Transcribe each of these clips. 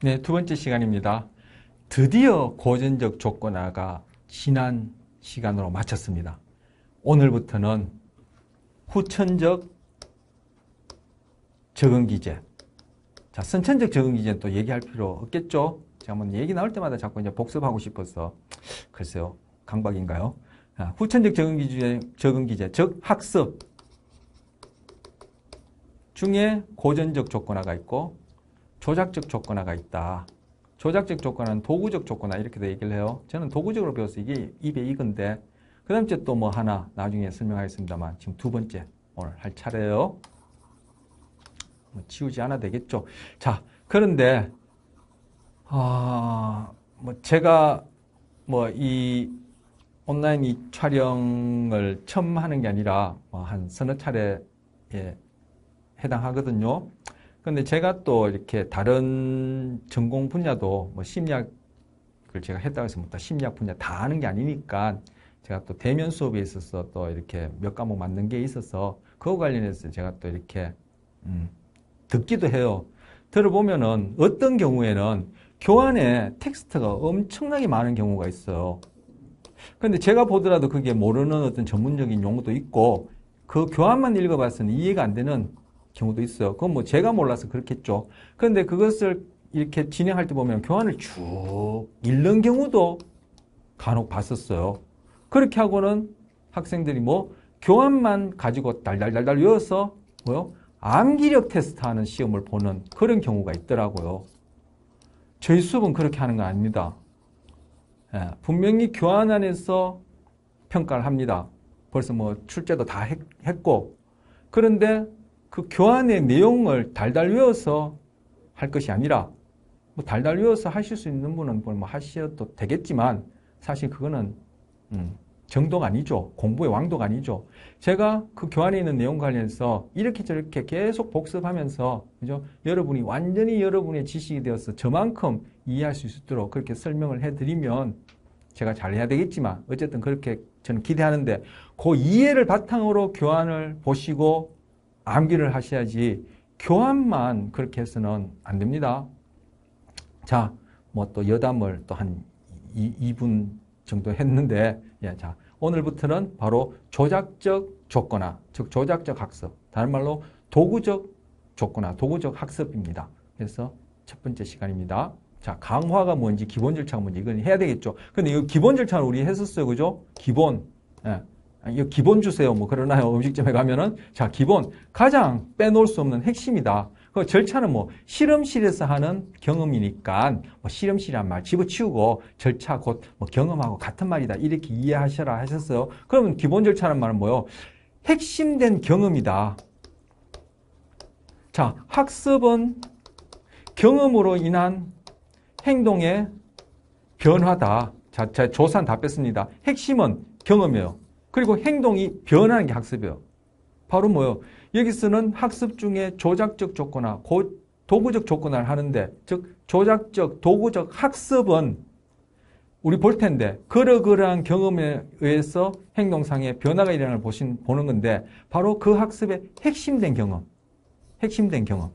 네, 두 번째 시간입니다. 드디어 고전적 조건화가 지난 시간으로 마쳤습니다. 오늘부터는 후천적 적응기제. 자, 선천적 적응기제는 또 얘기할 필요 없겠죠? 제가 한번 얘기 나올 때마다 자꾸 이제 복습하고 싶어서 글쎄요, 강박인가요? 자, 후천적 적응기제, 즉 학습 중에 고전적 조건화가 있고 조작적 조건화가 있다. 조작적 조건화는 도구적 조건화 이렇게도 얘기를 해요. 저는 도구적으로 배워서 이게 입에 익은데 그 다음 주에 또 뭐 하나 나중에 설명하겠습니다만 지금 두 번째 오늘 할 차례예요. 뭐 지우지 않아도 되겠죠. 자, 그런데 뭐 제가 뭐 이 온라인 이 촬영을 처음 하는 게 아니라 뭐 한 서너 차례에 해당하거든요. 근데 제가 또 이렇게 다른 전공 분야도 뭐 심리학을 제가 했다고 해서 뭐 심리학 분야 다 아는 게 아니니까 제가 또 대면 수업에 있어서 또 이렇게 몇 과목 맞는 게 있어서 그거 관련해서 제가 또 이렇게 듣기도 해요. 들어보면은 어떤 경우에는 교환에 텍스트가 엄청나게 많은 경우가 있어요. 근데 제가 보더라도 그게 모르는 어떤 전문적인 용어도 있고 그 교환만 읽어봤으니 이해가 안 되는 경우도 있어요. 그건 뭐 제가 몰라서 그렇겠죠. 그런데 그것을 이렇게 진행할 때 보면 교환을 쭉 읽는 경우도 간혹 봤었어요. 그렇게 하고는 학생들이 뭐 교환만 가지고 달달달달 외워서 뭐요? 암기력 테스트하는 시험을 보는 그런 경우가 있더라고요. 저희 수업은 그렇게 하는 건 아닙니다. 분명히 교환 안에서 평가를 합니다. 벌써 뭐 출제도 다 했고 그런데 그 교환의 내용을 달달 외워서 할 것이 아니라 뭐 달달 외워서 하실 수 있는 분은 뭐 하셔도 되겠지만 사실 그거는 정도가 아니죠. 공부의 왕도가 아니죠. 제가 그 교환에 있는 내용 관련해서 이렇게 저렇게 계속 복습하면서 그죠? 여러분이 완전히 여러분의 지식이 되어서 저만큼 이해할 수 있도록 그렇게 설명을 해드리면 제가 잘해야 되겠지만 어쨌든 그렇게 저는 기대하는데 그 이해를 바탕으로 교환을 보시고 암기를 하셔야지 교환만 그렇게 해서는 안 됩니다. 자, 뭐 또 여담을 또 한 2분 정도 했는데 자, 오늘부터는 바로 조작적 조건화, 즉 조작적 학습, 다른 말로 도구적 조건화, 도구적 학습입니다. 그래서 첫 번째 시간입니다. 자, 강화가 뭔지, 기본 절차가 뭔지 이건 해야 되겠죠. 근데 이 기본 절차는 우리 했었어요. 그죠? 기본. 이거 기본 주세요. 뭐 그러나요? 음식점에 가면은. 자, 기본. 가장 빼놓을 수 없는 핵심이다. 그 절차는 뭐 실험실에서 하는 경험이니까 뭐 실험실이란 말 집어치우고 절차 곧 뭐 경험하고 같은 말이다. 이렇게 이해하셔라 하셨어요. 그러면 기본 절차는 말은 뭐요? 핵심된 경험이다. 자, 학습은 경험으로 인한 행동의 변화다. 자, 제가 조사는 다 뺐습니다. 핵심은 경험이에요. 그리고 행동이 변하는 게 학습이에요. 바로 뭐예요? 여기서는 학습 중에 조작적 조건화, 도구적 조건화를 하는데, 즉 조작적, 도구적 학습은 우리 볼 텐데 그러한 경험에 의해서 행동상의 변화가 일어나는 걸 보는 건데 바로 그 학습의 핵심된 경험, 핵심된 경험,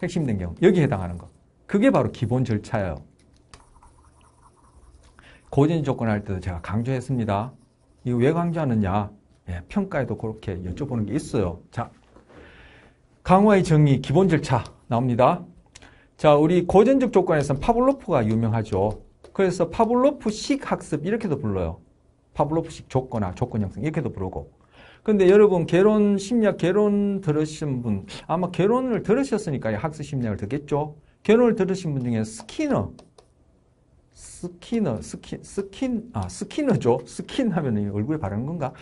핵심된 경험, 여기에 해당하는 거. 그게 바로 기본 절차예요. 고전 조건 할 때도 제가 강조했습니다. 이거 왜 강조하느냐? 평가에도 그렇게 여쭤보는 게 있어요. 자, 강화의 정의, 기본 절차 나옵니다. 자, 우리 고전적 조건에서는 파블로프가 유명하죠. 그래서 파블로프식 학습 이렇게도 불러요. 파블로프식 조건화, 조건 형성 이렇게도 부르고. 근데 여러분 개론 심리학 개론 들으신 분 아마 개론을 들으셨으니까 학습 심리학을 듣겠죠. 개론을 들으신 분 중에 스키너죠. 스킨 하면 얼굴에 바르는 건가?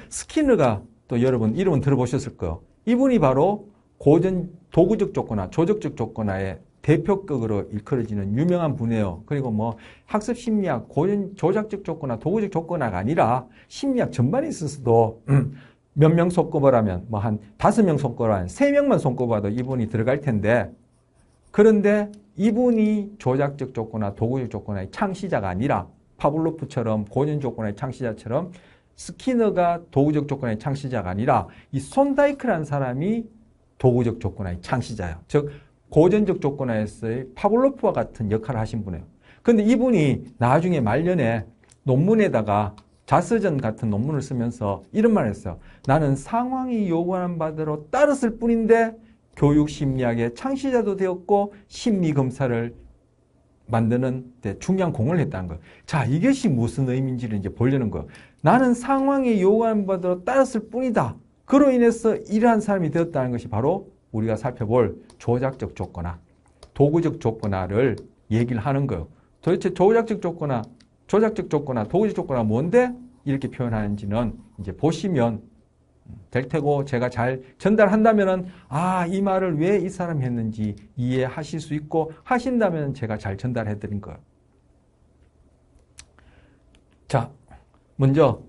스키너가 또 여러분 이름은 들어보셨을 거예요. 이분이 바로 고전 도구적 조건화, 조작적 조건화의 대표격으로 일컬어지는 유명한 분이에요. 그리고 뭐 학습 심리학, 고전 조작적 조건화, 도구적 조건화가 아니라 심리학 전반에 있어서도 몇 명 손꼽으라면 뭐 한 5명 손꼽으라면 3명만 손꼽아도 이분이 들어갈 텐데 그런데 이분이 조작적 조건화, 도구적 조건화의 창시자가 아니라 파블로프처럼 고전 조건화의 창시자처럼 스키너가 도구적 조건화의 창시자가 아니라 이 손다이크라는 사람이 도구적 조건화의 창시자예요. 즉 고전적 조건화에서의 파블로프와 같은 역할을 하신 분이에요. 근데 이분이 나중에 말년에 논문에다가 자서전 같은 논문을 쓰면서 이런 말을 했어요. 나는 상황이 요구하는 바대로 따랐을 뿐인데 교육심리학의 창시자도 되었고 심리검사를 만드는 데 중요한 공을 했다는 거예요. 자, 이것이 무슨 의미인지를 이제 보려는 거예요. 나는 상황이 요구하는 바대로 따랐을 뿐이다. 그로 인해서 이러한 사람이 되었다는 것이 바로 우리가 살펴볼 조작적 조건화, 도구적 조건화를 얘기를 하는 거예요. 도대체 조작적 조건화, 도구적 조건화가 뭔데 이렇게 표현하는지는 이제 보시면 될 테고, 제가 잘 전달한다면은 이 말을 왜 이 사람이 했는지 이해하실 수 있고, 하신다면 제가 잘 전달해 드린 거예요. 자, 먼저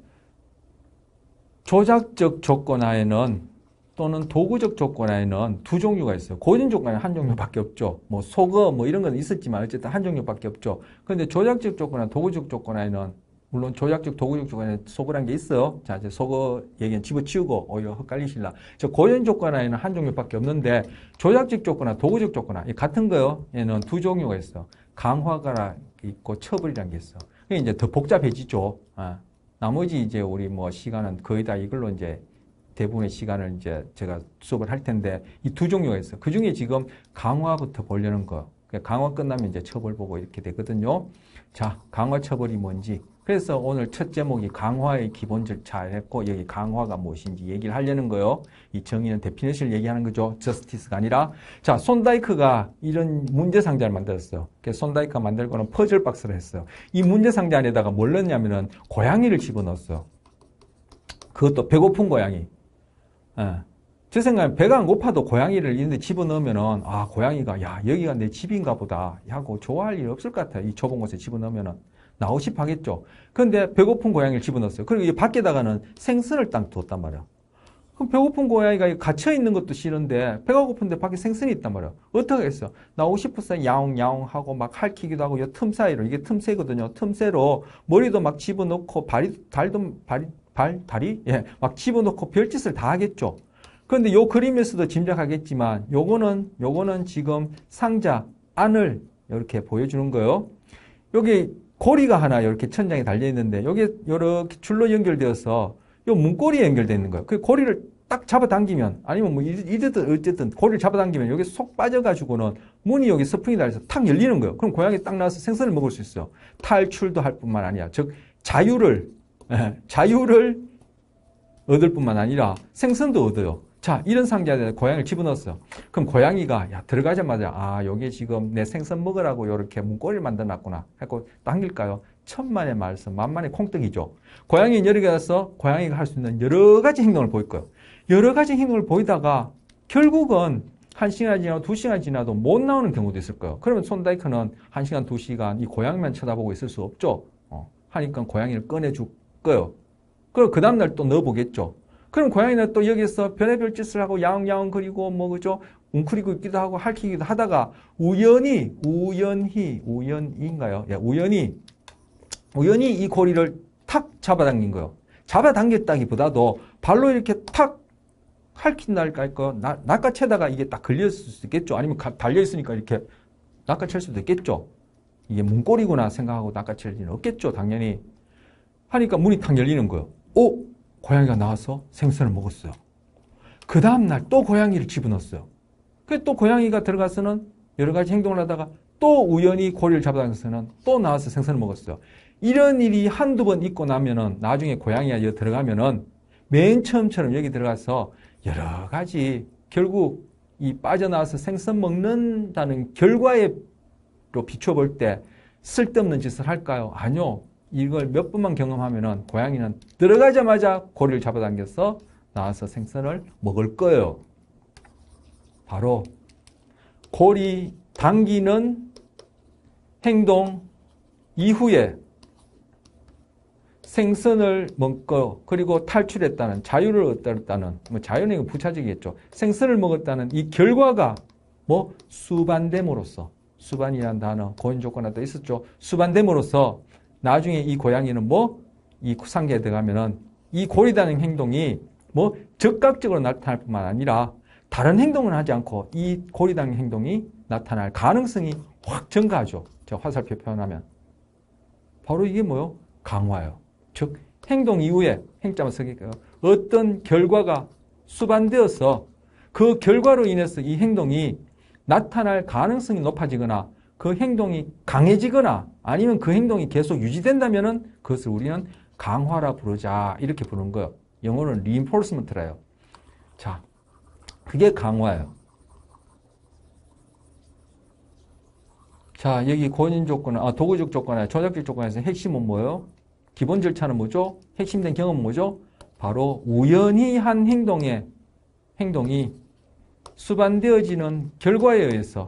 조작적 조건화에는 또는 도구적 조건화에는 두 종류가 있어요. 고전 조건화는 한 종류밖에 없죠. 뭐 속어 뭐 이런 건 있었지만 어쨌든 한 종류밖에 없죠. 그런데 조작적 조건화, 도구적 조건화에는 물론 조작적, 도구적 조건에 속어란 게 있어요. 자, 이제 속어 얘기는 집어치우고 오히려 헷갈리실라. 저 고전 조건화에는 한 종류밖에 없는데 조작적 조건화, 도구적 조건화 같은 거요. 얘는 두 종류가 있어. 강화가 있고 처벌이라는 게 있어. 그게 이제 더 복잡해지죠. 나머지 이제 우리 뭐 시간은 거의 다 이걸로 이제 대부분의 시간을 이제 제가 수업을 할 텐데 이 두 종류가 있어요. 그 중에 지금 강화부터 보려는 거. 강화 끝나면 이제 처벌 보고 이렇게 되거든요. 자, 강화 처벌이 뭔지. 그래서 오늘 첫 제목이 강화의 기본 절차를 했고 여기 강화가 무엇인지 얘기를 하려는 거예요. 이 정의는 데피니션을 얘기하는 거죠. 저스티스가 아니라. 자, 손다이크가 이런 문제 상자를 만들었어요. 그래서 손다이크가 만들고는 퍼즐 박스를 했어요. 이 문제 상자 안에다가 뭘 넣냐면은 고양이를 집어넣었어요. 그것도 배고픈 고양이. 제 생각엔 배가 안 고파도 고양이를 이런 데 집어넣으면은 고양이가 야 여기가 내 집인가 보다 하고 좋아할 일 없을 것 같아요. 이 좁은 곳에 집어넣으면은 나오고 싶어 하겠죠. 그런데 배고픈 고양이를 집어넣었어요. 그리고 이 밖에다가는 생선을 딱 뒀단 말이야. 그럼 배고픈 고양이가 갇혀 있는 것도 싫은데 배가 고픈데 밖에 생선이 있단 말이야. 어떻게 하겠어? 나오고 싶어서 야옹야옹 하고 막 핥히기도 하고 이 틈 사이로 이게 틈새거든요. 틈새로 머리도 막 집어넣고 다리 막 집어넣고 별짓을 다 하겠죠. 그런데 요 그림에서도 짐작하겠지만 요거는 지금 상자 안을 이렇게 보여주는 거예요. 여기 고리가 하나 이렇게 천장에 달려 있는데 여기 이렇게 줄로 연결되어서 요 문고리에 연결되어 있는 거예요. 그 고리를 딱 잡아당기면 아니면 뭐 이랬든 어쨌든 고리를 잡아당기면 여기 속 빠져가지고는 문이 여기 서풍이 달려서 탁 열리는 거예요. 그럼 고양이 딱 나와서 생선을 먹을 수 있어요. 탈출도 할 뿐만 아니라 즉 자유를 얻을 뿐만 아니라 생선도 얻어요. 자, 이런 상자에 고양이를 집어넣었어요. 그럼 고양이가 들어가자마자 여기 지금 내 생선 먹으라고 이렇게 문고리를 만들어놨구나 하고 당길까요? 천만의 말씀, 만만의 콩떡이죠. 고양이는 여기 가서 고양이가 할 수 있는 여러 가지 행동을 보일 거예요. 여러 가지 행동을 보이다가 결국은 1시간 지나도 2시간 지나도 못 나오는 경우도 있을 거예요. 그러면 손다이크는 1시간, 2시간 이 고양이만 쳐다보고 있을 수 없죠. 하니까 고양이를 꺼내줄 거예요. 그리고 그 다음날 또 넣어보겠죠. 그럼 고양이는 또 여기서 별의별 짓을 하고 야옹야옹 거리고 뭐 그죠? 웅크리고 있기도 하고 핥히기도 하다가 우연히인가요? 예, 우연히 이 고리를 탁 잡아당긴 거예요. 잡아당겼다기보다도 발로 이렇게 탁 핥힌달까요? 낚아채다가 이게 딱 걸렸을 수도 있겠죠. 아니면 달려있으니까 이렇게 낚아챌 수도 있겠죠. 이게 문고리구나 생각하고 낚아챌 일은 없겠죠. 당연히. 하니까 문이 탁 열리는 거예요. 고양이가 나와서 생선을 먹었어요. 그 다음날 또 고양이를 집어넣었어요. 그래서 또 고양이가 들어가서는 여러 가지 행동을 하다가 또 우연히 고리를 잡아당겨서는 또 나와서 생선을 먹었어요. 이런 일이 한두 번 있고 나면은 나중에 고양이가 여기 들어가면은 맨 처음처럼 여기 들어가서 여러 가지 결국 이 빠져나와서 생선 먹는다는 결과로 비춰볼 때 쓸데없는 짓을 할까요? 아니요. 이걸 몇 번만 경험하면은 고양이는 들어가자마자 고리를 잡아당겨서 나와서 생선을 먹을 거예요. 바로 고리 당기는 행동 이후에 생선을 먹고 그리고 탈출했다는 자유를 얻었다는 뭐 자유는 부차적이겠죠. 생선을 먹었다는 이 결과가 뭐 수반됨으로써 수반이라는 단어 고인 조건화도 있었죠. 수반됨으로써 나중에 이 고양이는 이 상자에 들어가면은 이 고리다는 행동이 적극적으로 나타날 뿐만 아니라 다른 행동을 하지 않고 이 고리다는 행동이 나타날 가능성이 확 증가하죠. 제가 화살표 표현하면. 바로 이게 뭐요? 강화예요. 즉 행동 이후에 행자만 쓰니까 어떤 결과가 수반되어서 그 결과로 인해서 이 행동이 나타날 가능성이 높아지거나 그 행동이 강해지거나 아니면 그 행동이 계속 유지된다면은 그것을 우리는 강화라 부르자 이렇게 부르는 거예요. 영어로는 reinforcement라요. 자, 그게 강화예요. 자, 여기 권인 조건, 도구적 조건에 조작적 조건에서 핵심은 뭐예요? 기본 절차는 뭐죠? 핵심된 경험은 뭐죠? 바로 우연히 한 행동이 수반되어지는 결과에 의해서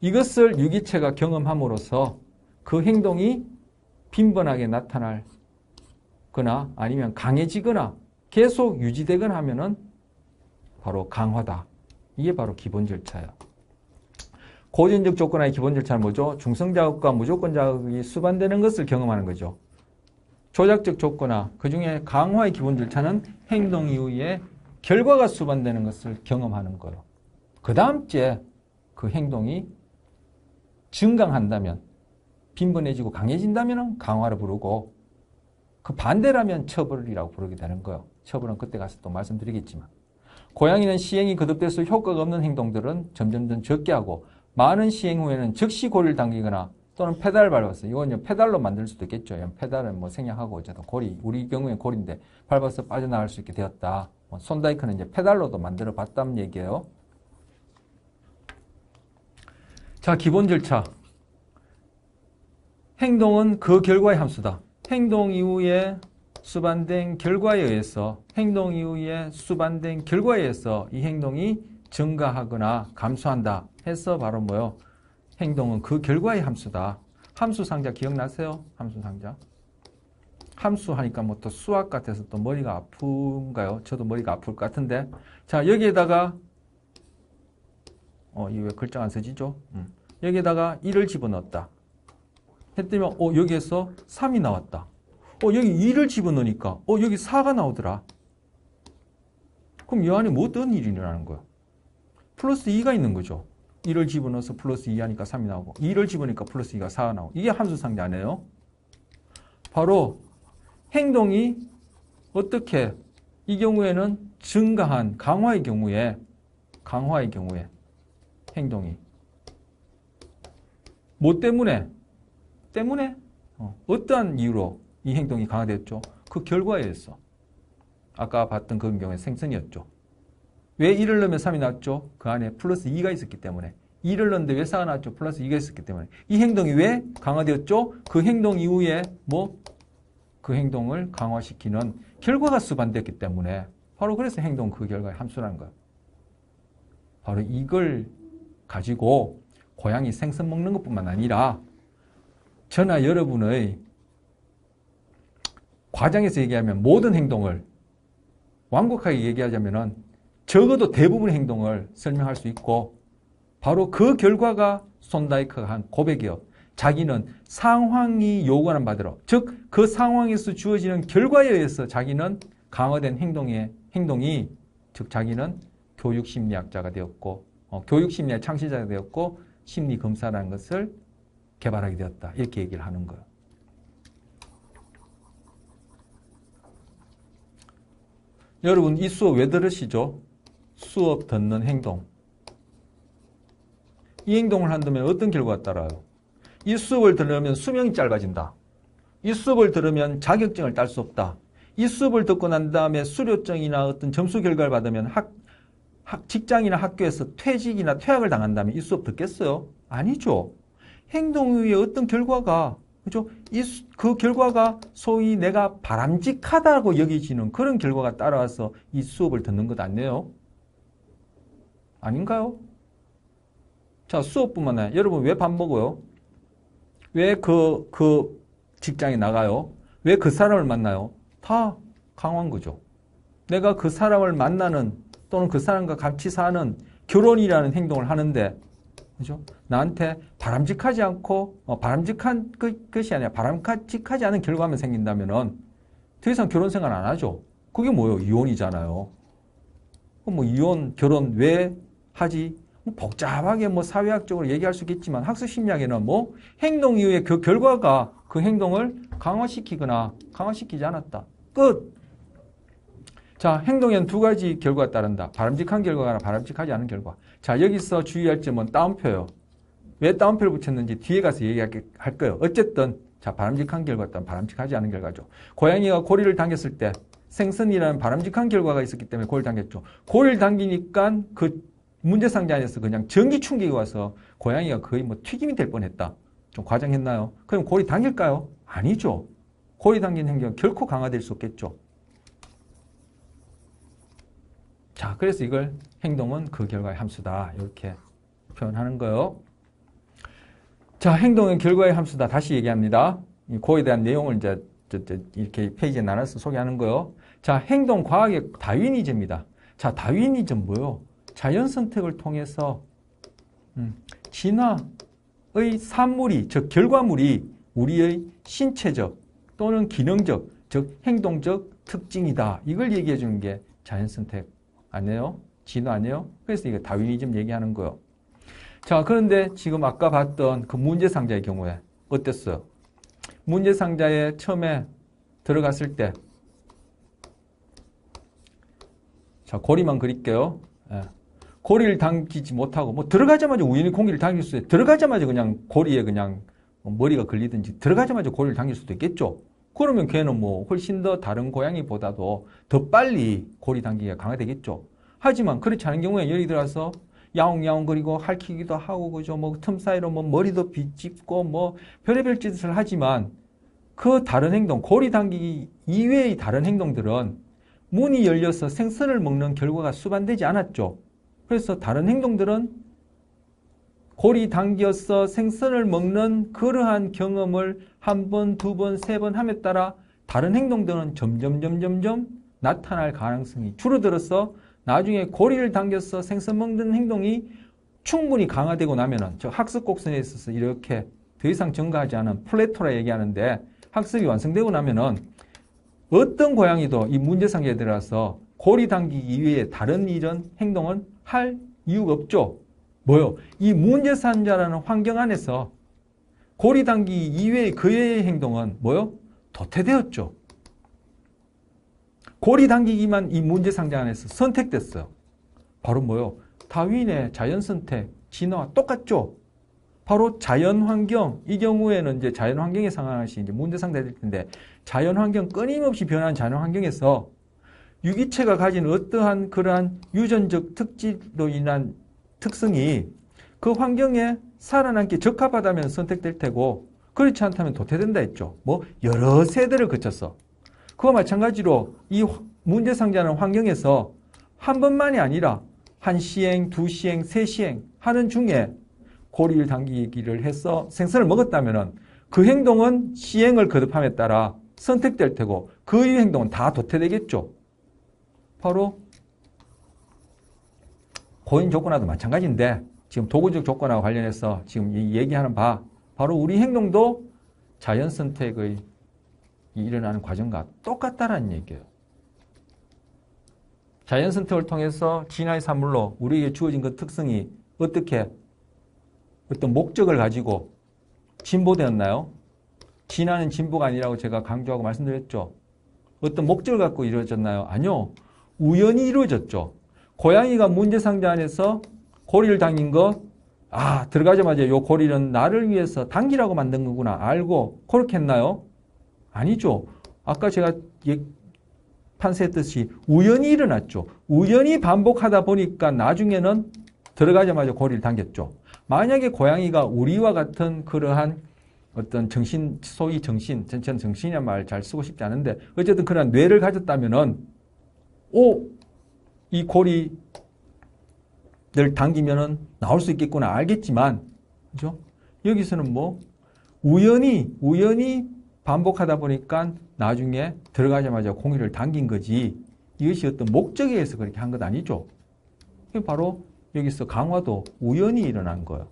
이것을 유기체가 경험함으로써 그 행동이 빈번하게 나타날 거나 아니면 강해지거나 계속 유지되거나 하면은 바로 강화다. 이게 바로 기본 절차예요. 고전적 조건의 기본 절차는 뭐죠? 중성자극과 무조건자극이 수반되는 것을 경험하는 거죠. 조작적 조건화, 그 중에 강화의 기본 절차는 행동 이후에 결과가 수반되는 것을 경험하는 거예요. 그 다음째 그 행동이 증강한다면, 빈번해지고 강해진다면 강화를 부르고 그 반대라면 처벌이라고 부르게 되는 거예요. 처벌은 그때 가서 또 말씀드리겠지만. 고양이는 시행이 거듭돼서 효과가 없는 행동들은 점점 적게 하고 많은 시행 후에는 즉시 고리를 당기거나 또는 페달을 밟아서 이건 페달로 만들 수도 있겠죠. 페달은 뭐 생략하고 어쨌든 고리, 우리 경우에 고리인데 밟아서 빠져나갈 수 있게 되었다. 손다이크는 이제 페달로도 만들어 봤다는 얘기예요. 자, 기본 절차. 행동은 그 결과의 함수다. 행동 이후에 수반된 결과에 의해서 이 행동이 증가하거나 감소한다 해서 바로 뭐요? 행동은 그 결과의 함수다. 함수 상자 기억나세요? 함수 상자. 함수 하니까 뭐 또 수학 같아서 또 머리가 아픈가요? 저도 머리가 아플 것 같은데. 자, 여기에다가 이게 왜 글자 안 써지죠? 여기에다가 1을 집어넣었다. 했더니 여기에서 3이 나왔다. 여기 2를 집어넣으니까 여기 4가 나오더라. 그럼 이 안에 뭐 어떤 일이 일어나는 거야? 플러스 2가 있는 거죠. 1을 집어넣어서 플러스 2 하니까 3이 나오고 2를 집어넣으니까 플러스 2가 4가 나오고 이게 함수 상자네요. 바로 행동이 어떻게 이 경우에는 증가한 강화의 경우에 행동이 뭐 때문에 어떠한 이유로 이 행동이 강화됐죠? 그 결과에 의해서 아까 봤던 그런 경우에 생선이었죠. 왜 1을 넣으면 3이 나왔죠? 그 안에 플러스 2가 있었기 때문에. 2를 넣었는데 왜 4가 나왔죠? 플러스 2가 있었기 때문에. 이 행동이 왜 강화되었죠? 그 행동 이후에 그 행동을 강화시키는 결과가 수반됐기 때문에 바로 그래서 행동 그 결과의 함수라는 거예요. 바로 이걸 가지고 고양이 생선 먹는 것뿐만 아니라 저나 여러분의 과장해서 얘기하면 모든 행동을 완곡하게 얘기하자면은 적어도 대부분의 행동을 설명할 수 있고 바로 그 결과가 손다이크가 한 고백이요. 자기는 상황이 요구하는 바대로 즉 그 상황에서 주어지는 결과에 의해서 자기는 강화된 행동이 즉 자기는 교육심리학자가 되었고 교육심리학 창시자가 되었고 심리검사라는 것을 개발하게 되었다. 이렇게 얘기를 하는 거예요. 여러분 이 수업 왜 들으시죠? 수업 듣는 행동. 이 행동을 한다면 어떤 결과가 따라요? 이 수업을 들으면 수명이 짧아진다. 이 수업을 들으면 자격증을 딸 수 없다. 이 수업을 듣고 난 다음에 수료증이나 어떤 점수 결과를 받으면 직장이나 학교에서 퇴직이나 퇴학을 당한다면 이 수업 듣겠어요? 아니죠. 행동 후에 어떤 결과가 그죠? 그 결과가 소위 내가 바람직하다고 여기지는 그런 결과가 따라와서 이 수업을 듣는 것 아니에요? 아닌가요? 자, 수업뿐만 아니라 여러분 왜 밥 먹어요? 왜 그 직장에 나가요? 왜 그 사람을 만나요? 다 강화한 거죠. 내가 그 사람을 만나는 또는 그 사람과 같이 사는 결혼이라는 행동을 하는데 그죠? 나한테 바람직하지 않고 바람직한 것이 아니라 바람직하지 않은 결과만 생긴다면은 더 이상 결혼 생활 안 하죠. 그게 뭐예요? 이혼이잖아요. 그럼 뭐 이혼, 결혼 왜 하지? 뭐 복잡하게 뭐 사회학적으로 얘기할 수 있겠지만 학습 심리학에는 뭐 행동 이후에 그 결과가 그 행동을 강화시키거나 강화시키지 않았다. 끝. 자, 행동에는 두 가지 결과가 따른다. 바람직한 결과나 바람직하지 않은 결과. 자, 여기서 주의할 점은 따옴표예요. 왜 따옴표를 붙였는지 뒤에 가서 얘기할 거예요. 어쨌든 자, 바람직한 결과 또는 바람직하지 않은 결과죠. 고양이가 고리를 당겼을 때 생선이라는 바람직한 결과가 있었기 때문에 고리를 당겼죠. 고리를 당기니까 그 문제 상자 안에서 그냥 전기 충격이 와서 고양이가 거의 뭐 튀김이 될 뻔했다. 좀 과장했나요? 그럼 고리 당길까요? 아니죠. 고리 당긴 행동은 결코 강화될 수 없겠죠. 자, 그래서 이걸 행동은 그 결과의 함수다. 이렇게 표현하는 거예요. 자, 행동은 결과의 함수다. 다시 얘기합니다. 그거에 대한 내용을 이제 이렇게 페이지에 나눠서 소개하는 거예요. 자, 행동 과학의 다윈이즘입니다. 자, 다윈이즘 뭐요? 자연 선택을 통해서 진화의 산물이, 즉 결과물이 우리의 신체적 또는 기능적, 즉 행동적 특징이다. 이걸 얘기해 주는 게 자연 선택 아니에요? 진화 아니에요? 그래서 이거 다윈이즘 얘기하는 거예요. 자, 그런데 지금 아까 봤던 그 문제 상자의 경우에 어땠어요? 문제 상자에 처음에 들어갔을 때, 자, 고리만 그릴게요. 예. 고리를 당기지 못하고, 뭐 들어가자마자 우연히 공기를 당길 수도 있어요. 들어가자마자 그냥 고리에 그냥 머리가 걸리든지 들어가자마자 고리를 당길 수도 있겠죠. 그러면 걔는 뭐 훨씬 더 다른 고양이보다도 더 빨리 고리 당기기가 강화되겠죠. 하지만 그렇지 않은 경우에 여기 들어가서 야옹야옹거리고 핥히기도 하고 그죠. 뭐 틈 사이로 뭐 머리도 비집고 뭐 별의별 짓을 하지만 그 다른 행동, 고리 당기기 이외의 다른 행동들은 문이 열려서 생선을 먹는 결과가 수반되지 않았죠. 그래서 다른 행동들은 고리 당겨서 생선을 먹는 그러한 경험을 한 번, 두 번, 세 번 함에 따라 다른 행동들은 점점 나타날 가능성이 줄어들어서 나중에 고리를 당겨서 생선 먹는 행동이 충분히 강화되고 나면은 저 학습 곡선에 있어서 이렇게 더 이상 증가하지 않은 플래토라 얘기하는데 학습이 완성되고 나면은 어떤 고양이도 이 문제 상자에 들어가서 고리 당기기 이외에 다른 이런 행동은 할 이유가 없죠. 뭐요? 이 문제 상자라는 환경 안에서 고리 당기기 이외의 그의 행동은 뭐요? 도태되었죠. 고리 당기기만 이 문제 상자 안에서 선택됐어요. 바로 뭐요? 다윈의 자연 선택, 진화와 똑같죠? 바로 자연 환경, 이 경우에는 이제 자연 환경에 상황하시 이제 문제 상자가 될 텐데, 자연 환경, 끊임없이 변하는 자연 환경에서 유기체가 가진 어떠한 그러한 유전적 특질로 인한 특성이 그 환경에 살아남기 적합하다면 선택될 테고, 그렇지 않다면 도태된다 했죠. 뭐, 여러 세대를 거쳐서. 그와 마찬가지로 이 문제 상자는 환경에서 한 번만이 아니라 한 시행, 두 시행, 세 시행 하는 중에 고리를 당기기를 해서 생선을 먹었다면 그 행동은 시행을 거듭함에 따라 선택될 테고 그 이후 행동은 다 도태되겠죠. 바로 고인 조건하고도 마찬가지인데 지금 도구적 조건하고 관련해서 지금 얘기하는 바 바로 우리 행동도 자연 선택의 일어나는 과정과 똑같다라는 얘기예요. 자연 선택을 통해서 진화의 산물로 우리에게 주어진 그 특성이 어떻게 어떤 목적을 가지고 진보되었나요? 진화는 진보가 아니라고 제가 강조하고 말씀드렸죠. 어떤 목적을 갖고 이루어졌나요? 아니요. 우연히 이루어졌죠. 고양이가 문제 상자 안에서 고리를 당긴 거, 들어가자마자 요 고리는 나를 위해서 당기라고 만든 거구나 알고 그렇게 했나요? 아니죠. 아까 제가 판세했듯이 우연히 일어났죠. 우연히 반복하다 보니까 나중에는 들어가자마자 고리를 당겼죠. 만약에 고양이가 우리와 같은 그러한 어떤 정신, 소위 정신, 전체는 정신이란 말 잘 쓰고 싶지 않은데 어쨌든 그러한 뇌를 가졌다면은 이 고리를 당기면은 나올 수 있겠구나 알겠지만, 그죠? 여기서는 뭐 우연히 반복하다 보니까 나중에 들어가자마자 공기를 당긴 거지 이것이 어떤 목적에 의해서 그렇게 한 것 아니죠. 바로 여기서 강화도 우연히 일어난 거예요.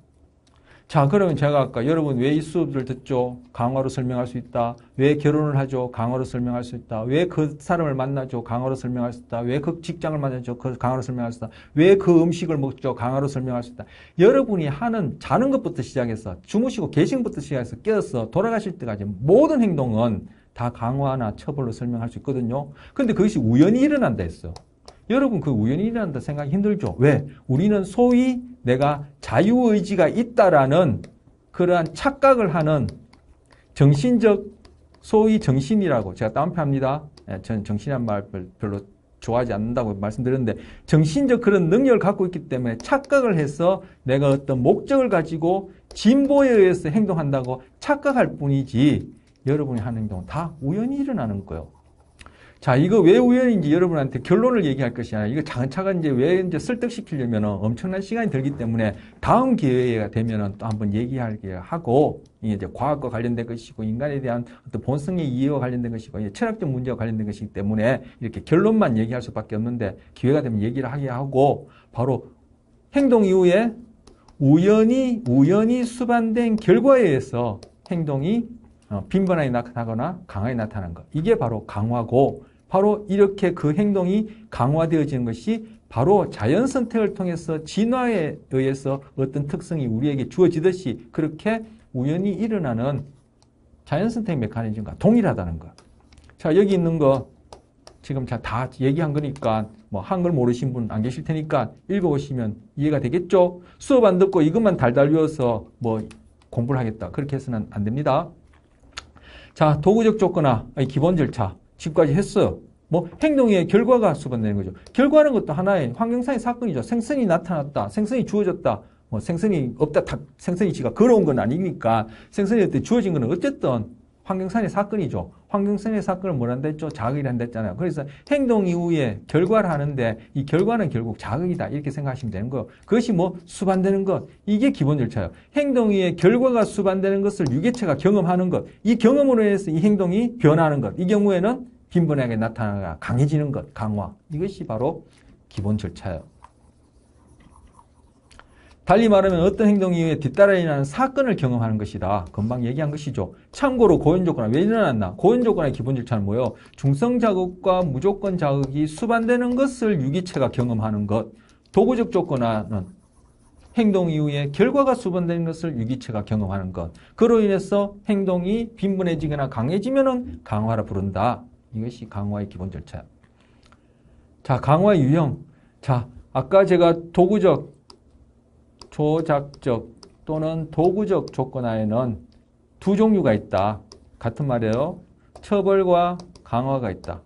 자, 그러면 제가 아까 여러분 왜 이 수업을 듣죠? 강화로 설명할 수 있다. 왜 결혼을 하죠? 강화로 설명할 수 있다. 왜 그 사람을 만나죠? 강화로 설명할 수 있다. 왜 그 직장을 만나죠? 그 강화로 설명할 수 있다. 왜 그 음식을 먹죠? 강화로 설명할 수 있다. 여러분이 하는 자는 것부터 시작해서 주무시고 계신 것부터 시작해서 깨어서 돌아가실 때까지 모든 행동은 다 강화나 처벌로 설명할 수 있거든요. 근데 그것이 우연히 일어난다 했어. 여러분 그 우연히 일어난다 생각이 힘들죠. 왜? 우리는 소위 내가 자유의지가 있다라는 그러한 착각을 하는 정신적 소위 정신이라고 제가 다운표합니다. 저는 정신이란 말 별로 좋아하지 않는다고 말씀드렸는데 정신적 그런 능력을 갖고 있기 때문에 착각을 해서 내가 어떤 목적을 가지고 진보에 의해서 행동한다고 착각할 뿐이지 여러분이 하는 행동은 다 우연히 일어나는 거예요. 자, 이거 왜 우연인지 여러분한테 결론을 얘기할 것이 아니라 이거 차근차근 왜 설득시키려면 엄청난 시간이 들기 때문에 다음 기회가 되면 또 한번 얘기하게 하고 이제 과학과 관련된 것이고 인간에 대한 어떤 본성의 이해와 관련된 것이고 이제 철학적 문제와 관련된 것이기 때문에 이렇게 결론만 얘기할 수밖에 없는데 기회가 되면 얘기를 하게 하고 바로 행동 이후에 우연히 수반된 결과에 의해서 행동이 빈번하게 나타나거나 강하게 나타나는 것. 이게 바로 강화고 바로 이렇게 그 행동이 강화되어지는 것이 바로 자연 선택을 통해서 진화에 의해서 어떤 특성이 우리에게 주어지듯이 그렇게 우연히 일어나는 자연 선택 메커니즘과 동일하다는 것. 자, 여기 있는 거 지금 다 얘기한 거니까 뭐 한글 모르신 분 안 계실 테니까 읽어보시면 이해가 되겠죠? 수업 안 듣고 이것만 달달 외워서 뭐 공부를 하겠다. 그렇게 해서는 안 됩니다. 자, 도구적 조건화, 기본 절차. 지금까지 했어요. 뭐 행동의 결과가 수반되는 거죠. 결과는 것도 하나의 환경상의 사건이죠. 생선이 나타났다. 생선이 주어졌다. 뭐 생선이 없다. 생선이 지가 걸어온 건 아니니까 생선이 어때 주어진 건 어쨌든 환경상의 사건이죠. 환경상의 사건을 뭐란다 했죠? 자극이란다 했잖아요. 그래서 행동 이후에 결과를 하는데 이 결과는 결국 자극이다. 이렇게 생각하시면 되는 거예요. 그것이 뭐 수반되는 것. 이게 기본 절차예요. 행동 이후에 결과가 수반되는 것을 유개체가 경험하는 것. 이 경험으로 인해서 이 행동이 변하는 것. 이 경우에는 빈번하게 나타나가 강해지는 것. 강화. 이것이 바로 기본 절차예요. 달리 말하면 어떤 행동 이후에 뒤따라 일어나는 사건을 경험하는 것이다. 금방 얘기한 것이죠. 참고로 고연조건화 왜 일어났나? 고연조건화의 기본 절차는 뭐예요? 중성자극과 무조건 자극이 수반되는 것을 유기체가 경험하는 것. 도구적 조건화는 행동 이후에 결과가 수반되는 것을 유기체가 경험하는 것. 그로 인해서 행동이 빈번해지거나 강해지면 강화라 부른다. 이것이 강화의 기본 절차예요. 자, 강화의 유형. 자, 아까 제가 도구적 조작적 또는 도구적 조건화에는 두 종류가 있다. 같은 말이에요. 처벌과 강화가 있다.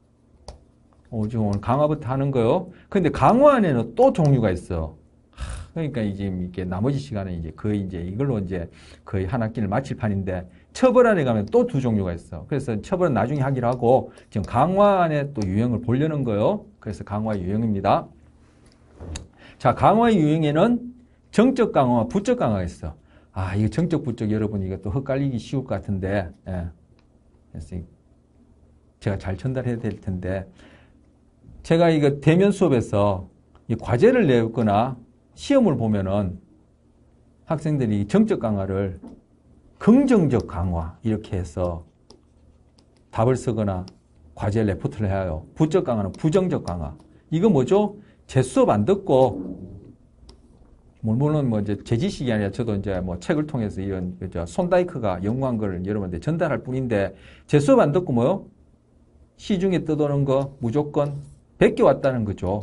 지금 오늘 강화부터 하는 거요. 근데 강화 안에는 또 종류가 있어. 그러니까 이제 이게 나머지 시간에 이제 거의 이제 이걸로 이제 거의 한 학기를 마칠 판인데 처벌 안에 가면 또 두 종류가 있어. 그래서 처벌은 나중에 하기로 하고 지금 강화 안에 또 유형을 보려는 거요. 그래서 강화의 유형입니다. 자, 강화의 유형에는 정적 강화와 부적 강화가 있어. 이거 정적, 부적 여러분 이것도 헷갈리기 쉬울 것 같은데, 그래서 제가 잘 전달해야 될 텐데, 제가 이거 대면 수업에서 이 과제를 내거나 시험을 보면은 학생들이 정적 강화를 긍정적 강화 이렇게 해서 답을 쓰거나 과제를 레포트를 해요. 부적 강화는 부정적 강화. 이거 뭐죠? 제 수업 안 듣고 물론 뭐 이제 제 지식이 아니라 저도 이제 뭐 책을 통해서 이런 손다이크가 연구한 걸 여러분한테 전달할 뿐인데 제 수업 안 듣고 뭐요? 시중에 떠도는 거 무조건 베껴왔다는 거죠.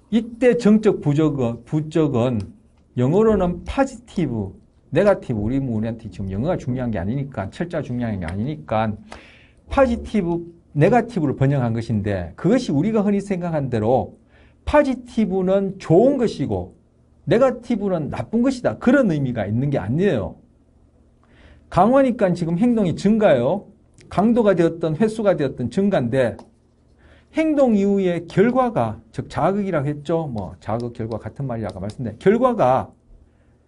이때 정적 부적은 영어로는 positive, negative. 우리한테 지금 영어가 중요한 게 아니니까 철자 중요한 게 아니니까 positive, negative로 번역한 것인데 그것이 우리가 흔히 생각한 대로 파지티브는 좋은 것이고 네거티브는 나쁜 것이다. 그런 의미가 있는 게 아니에요. 강화니까 지금 행동이 증가해요. 강도가 되었던 횟수가 되었던 증가인데 행동 이후에 결과가 즉 자극이라고 했죠. 뭐 자극 결과 같은 말이 아까 말씀드린 결과가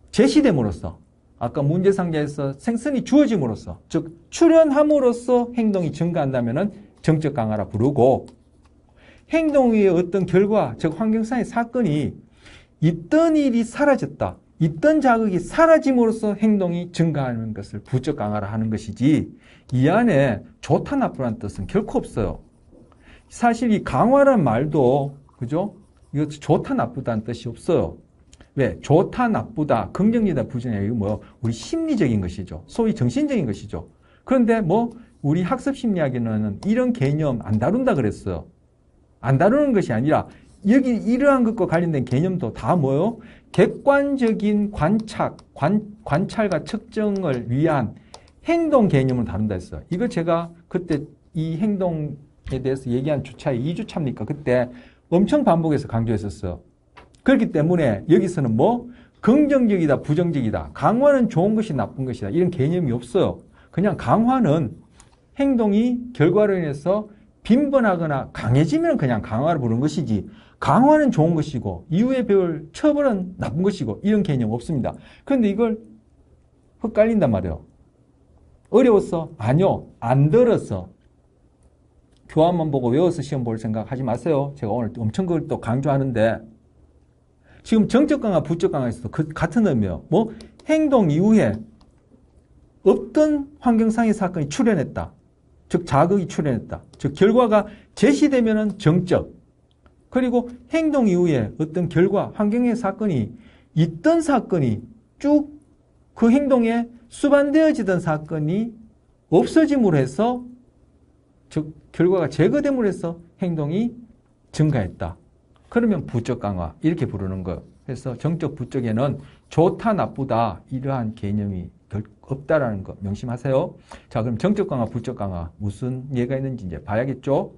제시됨으로써 아까 문제 상자에서 생선이 주어짐으로써 즉 출현함으로써 행동이 증가한다면은 정적 강화라 부르고 행동 위에 어떤 결과, 즉 환경상의 사건이 있던 일이 사라졌다. 있던 자극이 사라짐으로써 행동이 증가하는 것을 부적 강화라 하는 것이지 이 안에 좋다 나쁘다는 뜻은 결코 없어요. 사실 이 강화란 말도 그죠? 이거 좋다 나쁘다는 뜻이 없어요. 왜? 좋다 나쁘다 긍정이다 부정이다 이거 뭐 우리 심리적인 것이죠. 소위 정신적인 것이죠. 그런데 뭐 우리 학습 심리학에는 이런 개념 안 다룬다 그랬어요. 안 다루는 것이 아니라 여기 이러한 것과 관련된 개념도 다 뭐요? 객관적인 관찰과 측정을 위한 행동 개념을 다룬다 했어요. 이거 제가 그때 이 행동에 대해서 얘기한 주차에 2주차입니까? 그때 엄청 반복해서 강조했었어요. 그렇기 때문에 여기서는 뭐 긍정적이다, 부정적이다, 강화는 좋은 것이 나쁜 것이다 이런 개념이 없어요. 그냥 강화는 행동이 결과로 인해서 빈번하거나 강해지면 그냥 강화를 부르는 것이지 강화는 좋은 것이고 이후에 배울 처벌은 나쁜 것이고 이런 개념 없습니다. 그런데 이걸 헷갈린단 말이에요. 어려웠어? 아니요. 안 들었어. 교환만 보고 외워서 시험 볼 생각 하지 마세요. 제가 오늘 엄청 그걸 또 강조하는데 지금 정적 강화, 부적 강화에서도 같은 의미예요. 뭐 행동 이후에 어떤 환경상의 사건이 출현했다. 즉 자극이 출현했다. 즉 결과가 제시되면은 정적. 그리고 행동 이후에 어떤 결과, 환경의 사건이 있던 사건이 쭉 그 행동에 수반되어지던 사건이 없어짐으로 해서 즉 결과가 제거됨으로 해서 행동이 증가했다. 그러면 부적 강화 이렇게 부르는 거예요. 그래서 정적 부적에는 좋다 나쁘다 이러한 개념이 없다라는 거 명심하세요. 자, 그럼 정적 강화, 부적 강화 무슨 예가 있는지 이제 봐야겠죠.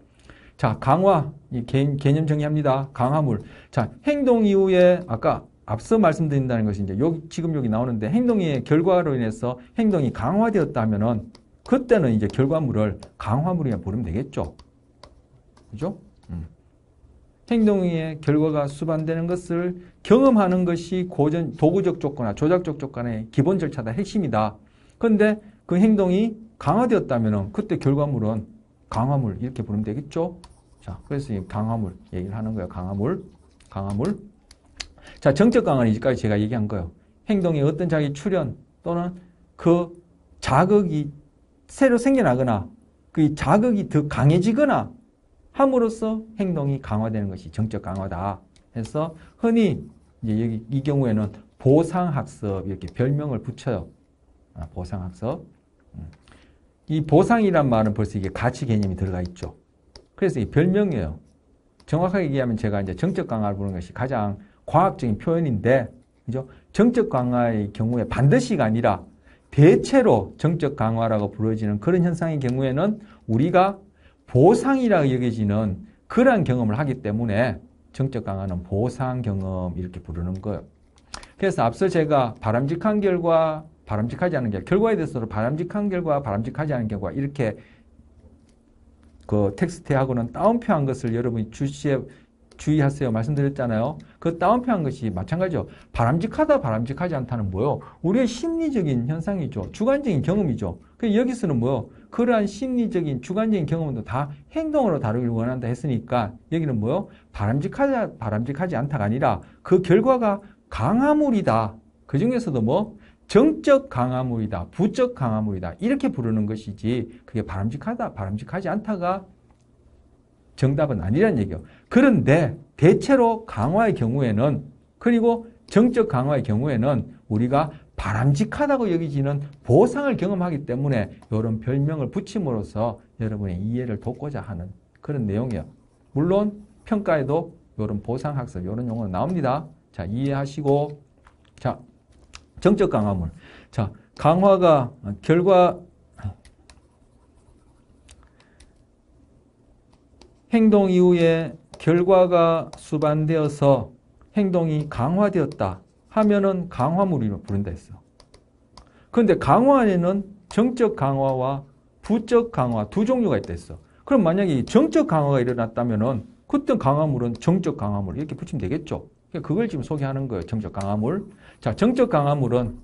자, 강화 이 개념 정의합니다. 강화물. 자, 행동 이후에 아까 앞서 말씀드린다는 것이 이제 지금 여기 나오는데 행동의 결과로 인해서 행동이 강화되었다 하면은 그때는 이제 결과물을 강화물이라 부르면 되겠죠. 그죠? 행동의 결과가 수반되는 것을 경험하는 것이 도구적 조건이나 조작적 조건의 기본 절차다, 핵심이다. 그런데 그 행동이 강화되었다면 그때 결과물은 강화물 이렇게 부르면 되겠죠. 자, 그래서 이 강화물 얘기를 하는 거예요. 강화물. 자, 정적 강화는 이제까지 제가 얘기한 거예요. 행동에 어떤 자극이 출현 또는 그 자극이 새로 생겨나거나 그 자극이 더 강해지거나 함으로써 행동이 강화되는 것이 정적 강화다. 해서 흔히 이제 여기 이 경우에는 보상학습 이렇게 별명을 붙여요. 보상학습. 이 보상이란 말은 벌써 이게 가치 개념이 들어가 있죠. 그래서 이 별명이에요. 정확하게 얘기하면 제가 이제 정적 강화를 부르는 것이 가장 과학적인 표현인데, 그죠? 정적 강화의 경우에 반드시가 아니라 대체로 정적 강화라고 부르어지는 그런 현상의 경우에는 우리가 보상이라고 여겨지는 그러한 경험을 하기 때문에 정적 강화는 보상 경험 이렇게 부르는 거예요. 그래서 앞서 제가 바람직한 결과, 바람직하지 않은 결과에 대해서 바람직한 결과, 바람직하지 않은 결과 이렇게 그 텍스트하고는 따옴표한 것을 여러분이 주의하세요 말씀드렸잖아요. 그 따옴표한 것이 마찬가지죠. 바람직하다, 바람직하지 않다는 뭐요? 우리의 심리적인 현상이죠. 주관적인 경험이죠. 그래서 여기서는 뭐요? 그러한 심리적인 주관적인 경험도 다 행동으로 다루기를 원한다 했으니까 여기는 뭐요? 바람직하다, 바람직하지 않다가 아니라 그 결과가 강화물이다. 그 중에서도 뭐 정적 강화물이다, 부적 강화물이다 이렇게 부르는 것이지 그게 바람직하다, 바람직하지 않다가 정답은 아니란 얘기예요. 그런데 대체로 강화의 경우에는 그리고 정적 강화의 경우에는 우리가 바람직하다고 여기지는 보상을 경험하기 때문에 이런 별명을 붙임으로써 여러분의 이해를 돕고자 하는 그런 내용이에요. 물론 평가에도 이런 보상학습 이런 용어는 나옵니다. 자, 이해하시고 자, 정적 강화물. 자, 강화가 결과 행동 이후에 결과가 수반되어서 행동이 강화되었다 하면은 강화물이라고 부른다 했어. 그런데 강화 안에는 정적 강화와 부적 강화 두 종류가 있다 했어. 그럼 만약에 정적 강화가 일어났다면은 그때 강화물은 정적 강화물 이렇게 붙이면 되겠죠. 그걸 지금 소개하는 거예요. 정적 강화물. 자, 정적 강화물은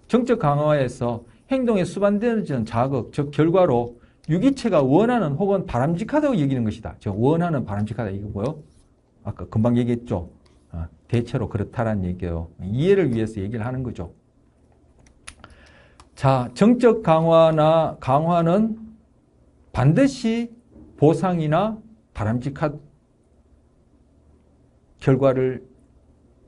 정적 강화에서 행동에 수반되는 자극, 즉 결과로 유기체가 원하는 혹은 바람직하다고 여기는 것이다. 즉 원하는 바람직하다 이거 뭐요? 아까 금방 얘기했죠. 대체로 그렇다라는 얘기예요. 이해를 위해서 얘기를 하는 거죠. 자, 정적 강화는 반드시 보상이나 바람직한 결과를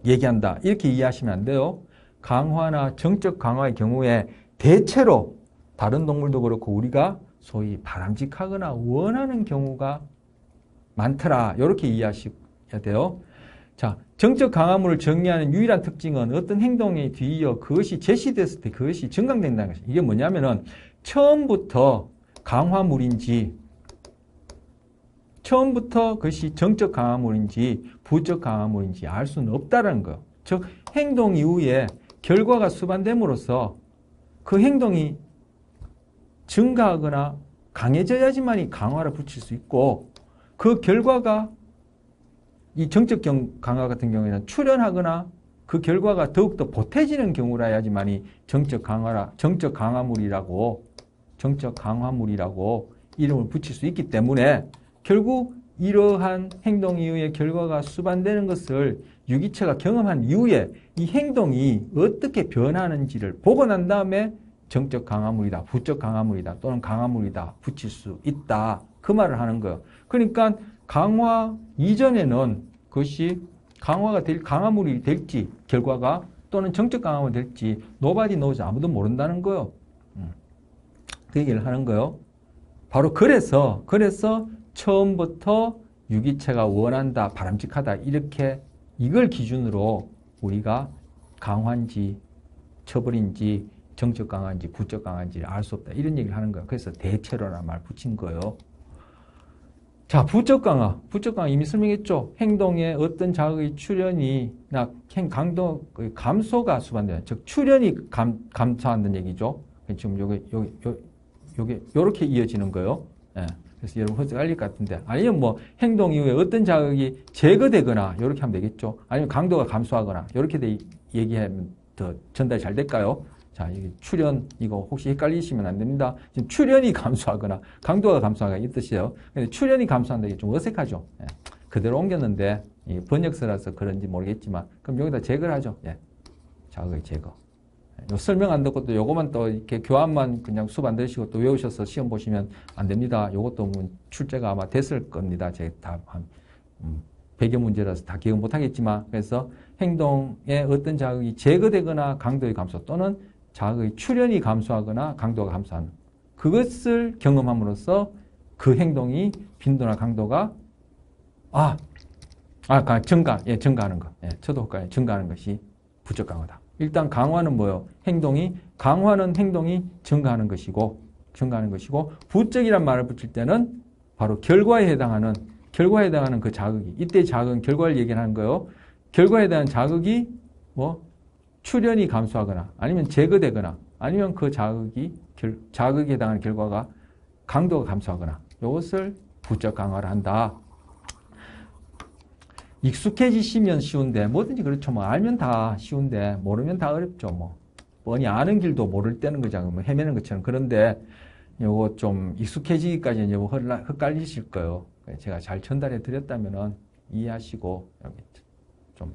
얘기한다. 이렇게 이해하시면 안 돼요. 강화나 정적 강화의 경우에 대체로 다른 동물도 그렇고 우리가 소위 바람직하거나 원하는 경우가 많더라. 이렇게 이해하셔야 돼요. 자, 정적 강화물을 정의하는 유일한 특징은 어떤 행동에 뒤이어 그것이 제시됐을 때 그것이 증강된다는 것이죠. 이게 뭐냐면은 처음부터 그것이 정적 강화물인지 부적 강화물인지 알 수는 없다는 거예요. 즉 행동 이후에 결과가 수반됨으로써 그 행동이 증가하거나 강해져야지만이 강화를 붙일 수 있고 그 결과가 이 정적 강화 같은 경우에는 출현하거나 그 결과가 더욱더 보태지는 경우라야지만이 정적 강화물이라고 이름을 붙일 수 있기 때문에 결국 이러한 행동 이후에 결과가 수반되는 것을 유기체가 경험한 이후에 이 행동이 어떻게 변하는지를 보고 난 다음에 정적 강화물이다, 부적 강화물이다 또는 강화물이다 붙일 수 있다. 그 말을 하는 거예요. 그러니까 강화 이전에는 그것이 강화물이 될지 결과가 또는 정적 강화물이 될지 nobody knows 아무도 모른다는 거예요. 그 얘기를 하는 거예요. 바로 그래서 처음부터 유기체가 원한다, 바람직하다 이렇게 이걸 기준으로 우리가 강화인지 처벌인지 정적 강화인지 부적 강화인지를 알 수 없다 이런 얘기를 하는 거예요. 그래서 대체로라는 말 붙인 거예요. 자, 부적 강화 이미 설명했죠. 행동에 어떤 자극의 출현이나 감소가 수반돼요. 즉 출현이 감소한다는 얘기죠. 지금 요게 요렇게 이어지는 거예요. 예. 그래서 여러분 헷갈릴 것 같은데 아니면 뭐 행동 이후에 어떤 자극이 제거되거나 이렇게 하면 되겠죠. 아니면 강도가 감소하거나 이렇게 얘기하면 더 전달이 잘 될까요? 자, 이게 출현 이거 혹시 헷갈리시면 안 됩니다. 지금 출현이 감소하거나 강도가 감소하거나 이 뜻이에요. 근데 출현이 감소한다 이게 좀 어색하죠. 예. 그대로 옮겼는데 번역서라서 그런지 모르겠지만 그럼 여기다 제거를 하죠. 예. 자극의 제거. 요 설명 안 듣고 또 요거만 또 이렇게 교환만 그냥 수업 안 들으시고 또 외우셔서 시험 보시면 안 됩니다. 요것도 출제가 아마 됐을 겁니다. 제가 다 한 100여 문제라서 다 기억 못 하겠지만 그래서 행동에 어떤 자극이 제거되거나 강도의 감소 또는 자극의 출현이 감소하거나 강도가 감소하는 그것을 경험함으로써 그 행동이 빈도나 강도가 증가하는 것. 예, 저도 헷갈려요. 증가하는 것이 부적 강화다. 일단 강화는 뭐예요? 강화는 행동이 증가하는 것이고 부적이란 말을 붙일 때는 바로 결과에 해당하는 그 자극이 이때 자극은 결과를 얘기하는 거예요. 결과에 대한 자극이 출현이 감소하거나 아니면 제거되거나 아니면 그 자극에 해당하는 결과가 강도가 감소하거나 이것을 부적 강화를 한다. 익숙해지시면 쉬운데 뭐든지 그렇죠. 뭐 알면 다 쉬운데 모르면 다 어렵죠. 뭐 뻔히 아는 길도 모를 때는 거잖아요. 뭐 헤매는 것처럼. 그런데 요거 좀 익숙해지기까지는 요거 헷갈리실 거예요. 제가 잘 전달해 드렸다면은 이해하시고 좀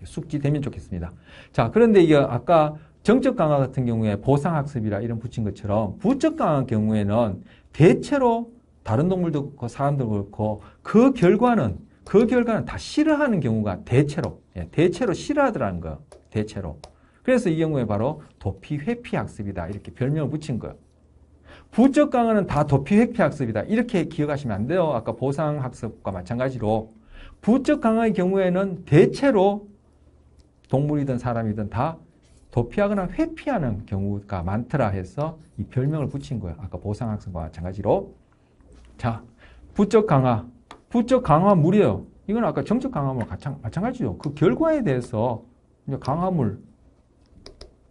숙지되면 좋겠습니다. 자, 그런데 이게 아까 정적 강화 같은 경우에 보상학습이라 이런 붙인 것처럼 부적 강화 경우에는 대체로 다른 동물도 그렇고 사람도 그렇고 그 결과는 다 싫어하는 경우가 대체로 싫어하더라는 거예요. 대체로. 그래서 이 경우에 바로 도피 회피 학습이다. 이렇게 별명을 붙인 거예요. 부적 강화는 다 도피 회피 학습이다. 이렇게 기억하시면 안 돼요. 아까 보상 학습과 마찬가지로 부적 강화의 경우에는 대체로 동물이든 사람이든 다 도피하거나 회피하는 경우가 많더라 해서 이 별명을 붙인 거예요. 아까 보상 학습과 마찬가지로. 자, 부적 강화물이에요. 이건 아까 정적 강화물 마찬가지죠. 그 결과에 대해서 강화물.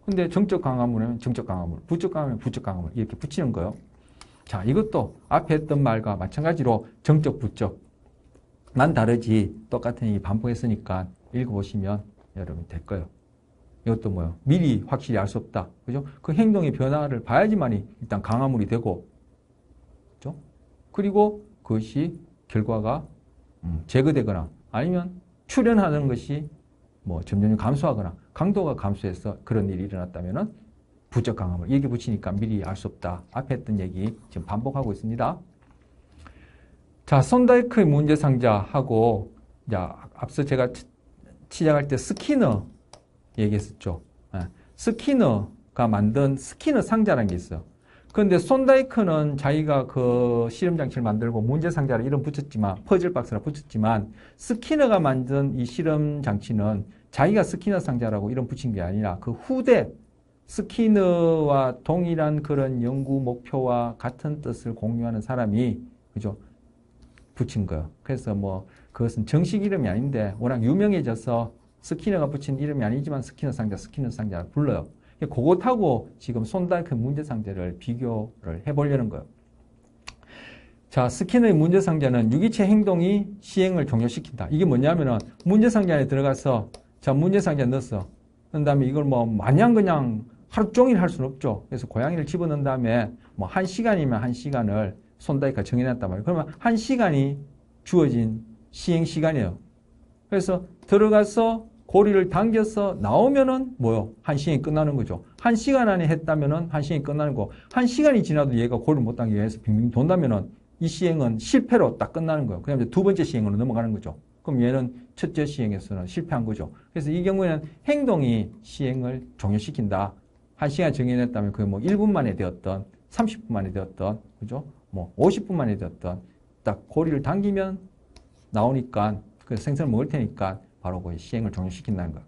근데 정적 강화물은 정적 강화물, 부적 강화물은 부적 강화물 이렇게 붙이는 거예요. 자, 이것도 앞에 했던 말과 마찬가지로 정적, 부적만 다르지 똑같은 얘기 반복했으니까 읽어보시면 여러분 될 거예요. 이것도 뭐예요? 미리 확실히 알 수 없다. 그죠? 그 행동의 변화를 봐야지만이 일단 강화물이 되고, 그죠? 그리고 그것이 결과가 제거되거나 아니면 출현하는 것이 뭐 점점 감소하거나 강도가 감소해서 그런 일이 일어났다면은 부적 강함을 얘기 붙이니까 미리 알 수 없다. 앞에 했던 얘기 지금 반복하고 있습니다. 자, 손다이크의 문제상자하고, 앞서 제가 시작할 때 스키너 얘기했었죠. 스키너가 만든 스키너 상자라는 게 있어요. 그런데 손다이크는 자기가 그 실험장치를 만들고 문제상자를 이름 붙였지만, 퍼즐박스라 붙였지만, 스키너가 만든 이 실험장치는 자기가 스키너 상자라고 이름 붙인 게 아니라 그 후대 스키너와 동일한 그런 연구 목표와 같은 뜻을 공유하는 사람이, 그죠? 붙인 거예요. 그래서 뭐, 그것은 정식 이름이 아닌데, 워낙 유명해져서 스키너가 붙인 이름이 아니지만 스키너 상자 불러요. 그것하고 지금 손다이크 문제상자를 비교를 해보려는 거예요. 자, 스키너의 문제상자는 유기체 행동이 시행을 종료시킨다. 이게 뭐냐면은, 문제상자 안에 들어가서, 자, 문제상자 넣었어. 그런 다음에 이걸 뭐, 마냥 그냥 하루 종일 할 수는 없죠. 그래서 고양이를 집어넣은 다음에 뭐, 1시간이면 1시간을 손다이크가 정해놨단 말이에요. 그러면 1시간이 주어진 시행 시간이에요. 그래서 들어가서 고리를 당겨서 나오면은 뭐요? 1시간이 끝나는 거죠. 1시간 안에 했다면은 1시간이 끝나는 거. 1시간이 지나도 얘가 고리를 못 당기게 해서 빙빙 돈다면은 이 시행은 실패로 딱 끝나는 거예요. 그다음에 두 번째 시행으로 넘어가는 거죠. 그럼 얘는 첫째 시행에서는 실패한 거죠. 그래서 이 경우에는 행동이 시행을 종료시킨다. 1시간 정해냈다면 그게 뭐 1분 만에 되었던 30분 만에 되었던, 그죠? 뭐 50분 만에 되었던 딱 고리를 당기면 나오니까 그 생선을 먹을 테니까 바로 그 시행을 종료시킨다는 거.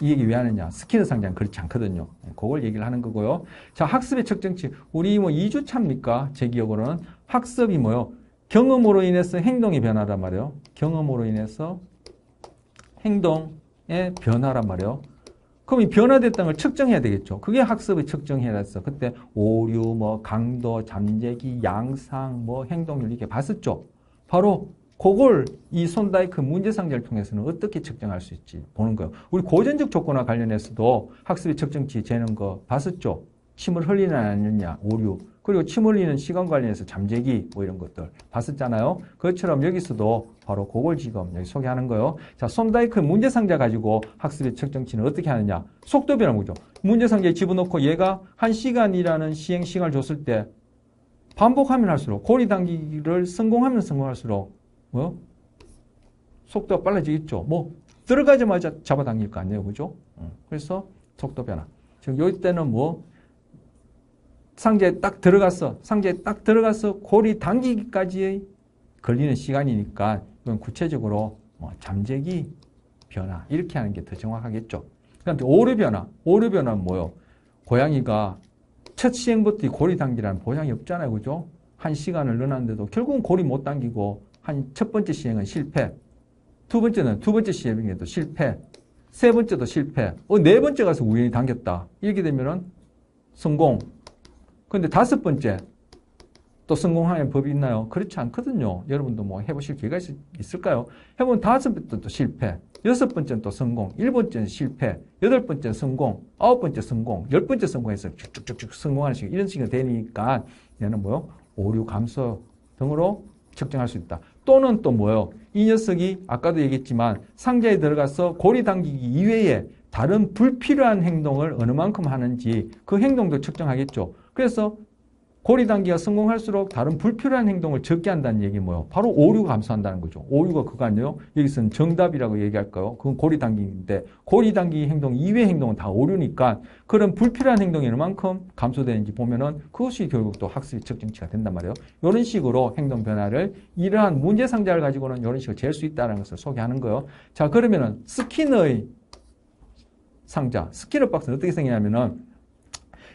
이 얘기 왜 하느냐? 스키너 상자는 그렇지 않거든요. 그걸 얘기를 하는 거고요. 자, 학습의 측정치. 우리 뭐 2주차입니까? 제 기억으로는 학습이 뭐요? 경험으로 인해서 행동의 변화란 말이에요. 경험으로 인해서 행동의 변화란 말이에요. 그럼 이 변화됐다는 걸 측정해야 되겠죠. 그게 학습의 측정해야 했어. 그때 오류, 뭐 강도, 잠재기, 양상, 뭐 행동률 이렇게 봤었죠. 바로 그걸 이 손다이크 문제상자를 통해서는 어떻게 측정할 수 있지 보는 거예요. 우리 고전적 조건과 관련해서도 학습의 측정치 재는 거 봤었죠. 침을 흘리느냐 안 흘리느냐, 오류. 그리고 침 흘리는 시간 관련해서 잠재기 뭐 이런 것들 봤었잖아요. 그것처럼 여기서도 바로 그걸 지금 여기 소개하는 거예요. 자, 손다이크 문제상자 가지고 학습의 측정치는 어떻게 하느냐. 속도 변화 거죠. 문제상자에 집어넣고 얘가 1시간이라는 시행 시간을 줬을 때 반복하면 할수록 고리 당기기를 성공하면 성공할수록 뭐 속도가 빨라지겠죠. 뭐 들어가자마자 잡아당길 거 아니에요, 그죠? 그래서 속도 변화. 지금 여기 때는 뭐 상자에 딱 들어가서 고리 당기기까지 걸리는 시간이니까 이건 구체적으로 뭐 잠재기 변화 이렇게 하는 게 더 정확하겠죠. 그다음에 오류 변화는 뭐요? 고양이가 첫 시행부터 고리 당기라는 보장이 없잖아요, 그죠? 1시간을 넣었는데도 결국은 고리 못 당기고 첫 번째 시행은 실패. 두 번째 시행에도 실패. 세 번째도 실패. 네 번째 가서 우연히 당겼다. 이렇게 되면은 성공. 근데 다섯 번째 또 성공하는 법이 있나요? 그렇지 않거든요. 여러분도 뭐 해보실 기회가 있을까요? 해보면 다섯 번째 또 실패. 여섯 번째는 또 성공. 일곱 번째는 실패. 여덟 번째는 성공. 아홉 번째 성공. 열 번째 성공해서 쭉쭉쭉 성공하는 식으로 이런 식으로 되니까 얘는 뭐요? 오류 감소 등으로 측정할 수 있다. 또는 또 뭐요? 이 녀석이 아까도 얘기했지만 상자에 들어가서 고리 당기기 이외에 다른 불필요한 행동을 어느 만큼 하는지 그 행동도 측정하겠죠. 그래서 고리 당기가 성공할수록 다른 불필요한 행동을 적게 한다는 얘기 뭐예요? 바로 오류가 감소한다는 거죠. 오류가 그거 아니에요? 여기서는 정답이라고 얘기할까요? 그건 고리 당기기인데 고리 당기기 행동 이외의 행동은 다 오류니까 그런 불필요한 행동이 얼마만큼 감소되는지 보면은 그것이 결국 또 학습의 측정치가 된단 말이에요. 이런 식으로 행동 변화를 이러한 문제 상자를 가지고는 이런 식으로 잴 수 있다는 것을 소개하는 거예요. 자, 그러면은 스키너의 상자, 스키너 박스는 어떻게 생기냐면은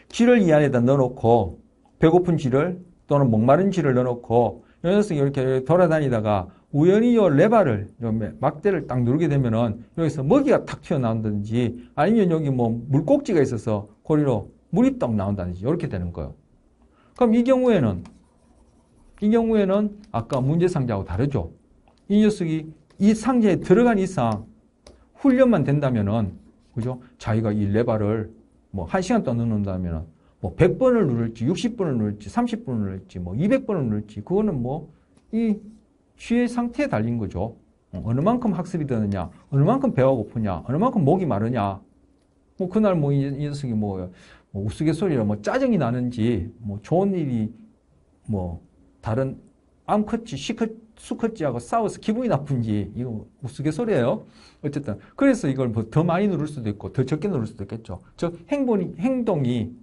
쥐를 이 안에다 넣어놓고 배고픈 쥐를 또는 목마른 쥐를 넣어놓고 이 녀석이 이렇게 돌아다니다가 우연히 요 레바를, 요 막대를 딱 누르게 되면은 여기서 먹이가 탁 튀어나온다든지 아니면 여기 뭐 물꼭지가 있어서 고리로 물이 떡 나온다든지 이렇게 되는 거예요. 그럼 이 경우에는 아까 문제 상자하고 다르죠. 이 녀석이 이 상자에 들어간 이상 훈련만 된다면은 그죠? 자기가 이 레바를 뭐 1시간 동안 넣는다면은 뭐 100번을 누를지 60번을 누를지 30번을 누를지 뭐 200번을 누를지 그거는 뭐 이 쥐의 상태에 달린 거죠. 어느 만큼 학습이 되느냐, 어느 만큼 배가 고프냐, 어느 만큼 목이 마르냐, 뭐 그날 뭐 이 녀석이 뭐 우스갯소리로 뭐 짜증이 나는지, 뭐 좋은 일이 뭐 다른 암컷지, 수컷지하고 싸워서 기분이 나쁜지, 이거 우스갯소리예요. 어쨌든 그래서 이걸 뭐 더 많이 누를 수도 있고 더 적게 누를 수도 있겠죠. 즉 행동이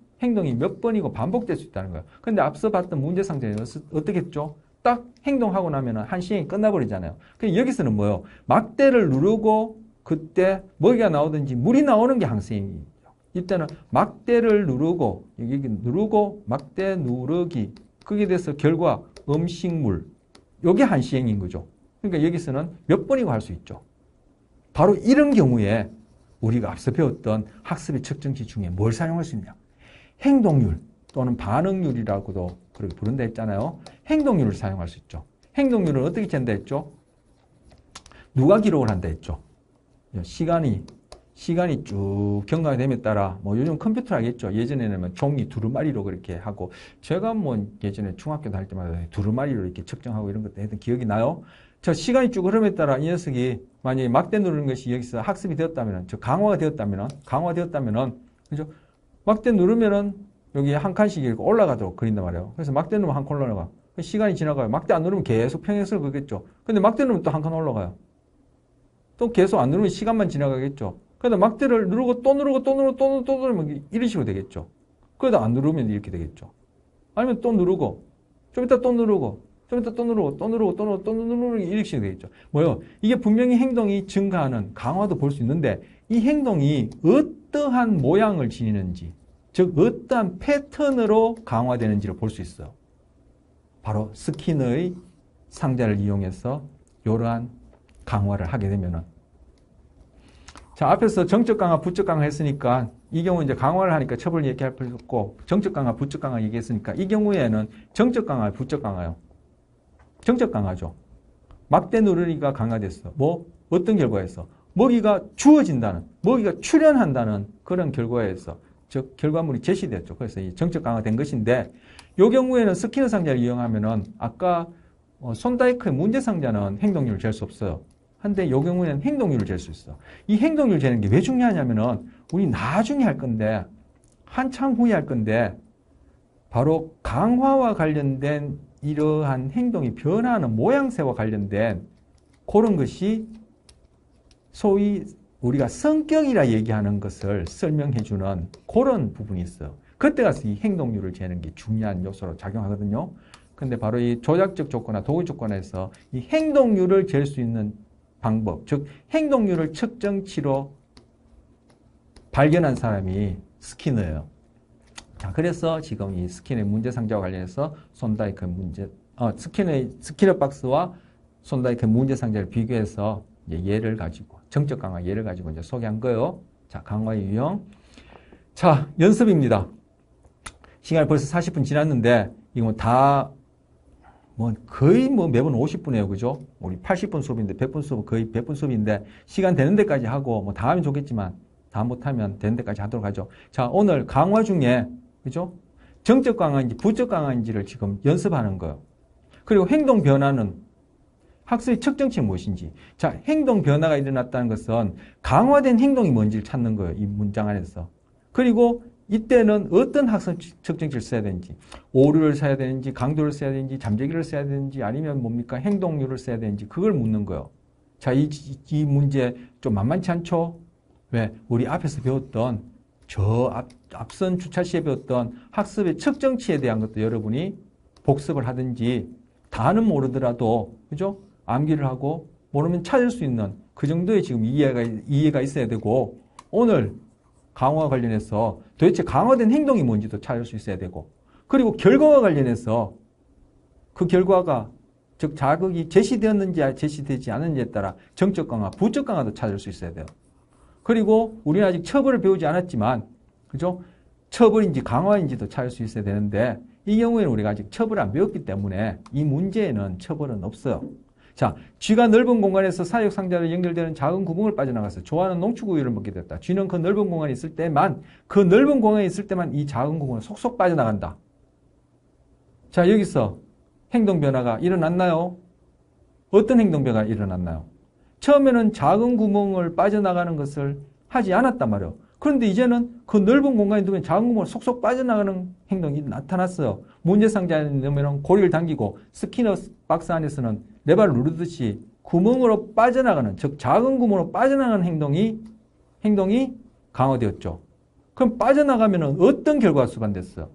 몇 번이고 반복될 수 있다는 거예요. 근데 앞서 봤던 문제 상자는 어떻게 했죠? 딱 행동하고 나면은 한 시행이 끝나버리잖아요. 그럼 여기서는 뭐요? 막대를 누르고 그때 먹이가 나오든지 물이 나오는 게 항시행이죠. 이때는 막대를 누르고 여기 누르고 막대 누르기 거기에 대해서 결과 음식물 요게 한 시행인 거죠. 그러니까 여기서는 몇 번이고 할 수 있죠. 바로 이런 경우에 우리가 앞서 배웠던 학습의 측정치 중에 뭘 사용할 수 있냐? 행동률 또는 반응률이라고도 그렇게 부른다 했잖아요. 행동률을 사용할 수 있죠. 행동률은 어떻게 잰다 했죠? 누가 기록을 한다 했죠? 시간이 쭉 경과가 됨에 따라 뭐 요즘 컴퓨터 하겠죠. 예전에는 종이 두루마리로 그렇게 하고 제가 뭐 예전에 중학교 다닐 때마다 두루마리로 이렇게 측정하고 이런 것도 했던 기억이 나요. 저 시간이 쭉 흐름에 따라 이 녀석이 만약에 막대 누르는 것이 여기서 학습이 되었다면은 강화가 되었다면은 그죠? 막대 누르면은 여기 한 칸씩 이렇게 올라가도록 그린단 말이에요. 그래서 막대 누르면 한 칸 올라가. 시간이 지나가요. 막대 안 누르면 계속 평행선을 긋겠죠. 근데 막대 누르면 또 한 칸 올라가요. 또 계속 안 누르면 시간만 지나가겠죠. 그러다 막대를 누르고 또 누르고 또 누르고 또 누르면 이런 식으로 되겠죠. 그러다 안 누르면 이렇게 되겠죠. 아니면 또 누르고 좀 이따 또 누르고 좀 이따 또 누르고 또 누르고 또 누르고 또 누르고 이렇게 되겠죠. 뭐요? 이게 분명히 행동이 증가하는 강화도 볼 수 있는데 이 행동이 어떠한 모양을 지니는지 즉 어떠한 패턴으로 강화되는지를 볼 수 있어요. 바로 스킨의 상자를 이용해서 이러한 강화를 하게 되면은 자, 앞에서 정적 강화, 부적 강화 했으니까 이 경우 이제 강화를 하니까 처벌을 얘기할 필요 없고 정적 강화, 부적 강화 얘기했으니까 이 경우에는 정적 강화, 부적 강화요. 정적 강화죠. 막대 누르기가 강화됐어. 뭐 어떤 결과에서 먹이가 주어진다는, 먹이가 출현한다는 그런 결과에서 즉 결과물이 제시됐죠. 그래서 이 정적 강화된 것인데 이 경우에는 스키너 상자를 이용하면은 아까 손다이크의 문제 상자는 행동률을 잴 수 없어요. 한데 이 경우에는 행동률을 잴 수 있어. 이 행동률 재는 게 왜 중요하냐면은 우리 나중에 할 건데 한참 후에 할 건데 바로 강화와 관련된 이러한 행동이 변화하는 모양새와 관련된 그런 것이 소위 우리가 성격이라 얘기하는 것을 설명해 주는 그런 부분이 있어요. 그때 가서 이 행동률을 재는 게 중요한 요소로 작용하거든요. 근데 바로 이 조작적 조건이나 도구 조건에서 이 행동률을 잴 수 있는 방법, 즉 행동률을 측정치로 발견한 사람이 스키너예요. 자, 그래서 지금 이 스키너의 문제 상자와 관련해서 손다이크 문제, 스키너 박스와 손다이크 문제 상자를 비교해서 예를 가지고 정적 강화 예를 가지고 이제 소개한 거예요. 자, 강화의 유형. 자, 연습입니다. 시간이 벌써 40분 지났는데 이거 다 거의 매번 50분이에요. 그죠? 우리 80분 수업인데 100분 수업 거의 100분 수업인데 시간 되는 데까지 하고 다 하면 좋겠지만 다 못하면 되는 데까지 하도록 하죠. 자, 오늘 강화 중에 그죠? 정적 강화인지 부적 강화인지를 지금 연습하는 거예요. 그리고 행동 변화는 학습의 측정치가 무엇인지. 자, 행동 변화가 일어났다는 것은 강화된 행동이 뭔지를 찾는 거예요. 이 문장 안에서. 그리고 이때는 어떤 학습 측정치를 써야 되는지, 오류를 써야 되는지, 강도를 써야 되는지, 잠재기를 써야 되는지, 아니면 뭡니까? 행동률을 써야 되는지, 그걸 묻는 거예요. 자, 이 문제 좀 만만치 않죠? 왜? 우리 앞에서 배웠던, 앞선 주차 시에 배웠던 학습의 측정치에 대한 것도 여러분이 복습을 하든지, 다는 모르더라도, 그죠? 암기를 하고, 모르면 찾을 수 있는 그 정도의 지금 이해가 있어야 되고, 오늘 강화와 관련해서 도대체 강화된 행동이 뭔지도 찾을 수 있어야 되고 그리고 결과와 관련해서 그 결과가 즉 자극이 제시되었는지 제시되지 않은지에 따라 정적 강화, 부적 강화도 찾을 수 있어야 돼요. 그리고 우리는 아직 처벌을 배우지 않았지만 그죠? 처벌인지 강화인지도 찾을 수 있어야 되는데 이 경우에는 우리가 아직 처벌을 안 배웠기 때문에 이 문제에는 처벌은 없어요. 자, 쥐가 넓은 공간에서 사육 상자로 연결되는 작은 구멍을 빠져나가서 좋아하는 농축 우유를 먹게 됐다. 쥐는 그 넓은 공간에 있을 때만 이 작은 구멍을 속속 빠져나간다. 자, 여기서 행동 변화가 일어났나요? 어떤 행동 변화가 일어났나요? 처음에는 작은 구멍을 빠져나가는 것을 하지 않았단 말이에요. 그런데 이제는 그 넓은 공간에 두면 작은 구멍을 속속 빠져나가는 행동이 나타났어요. 문제 상자에 넣으면 고리를 당기고 스키너 박스 안에서는 레버를 누르듯이 구멍으로 빠져나가는, 즉 작은 구멍으로 빠져나가는 행동이 강화되었죠. 그럼 빠져나가면 어떤 결과가 수반됐어요?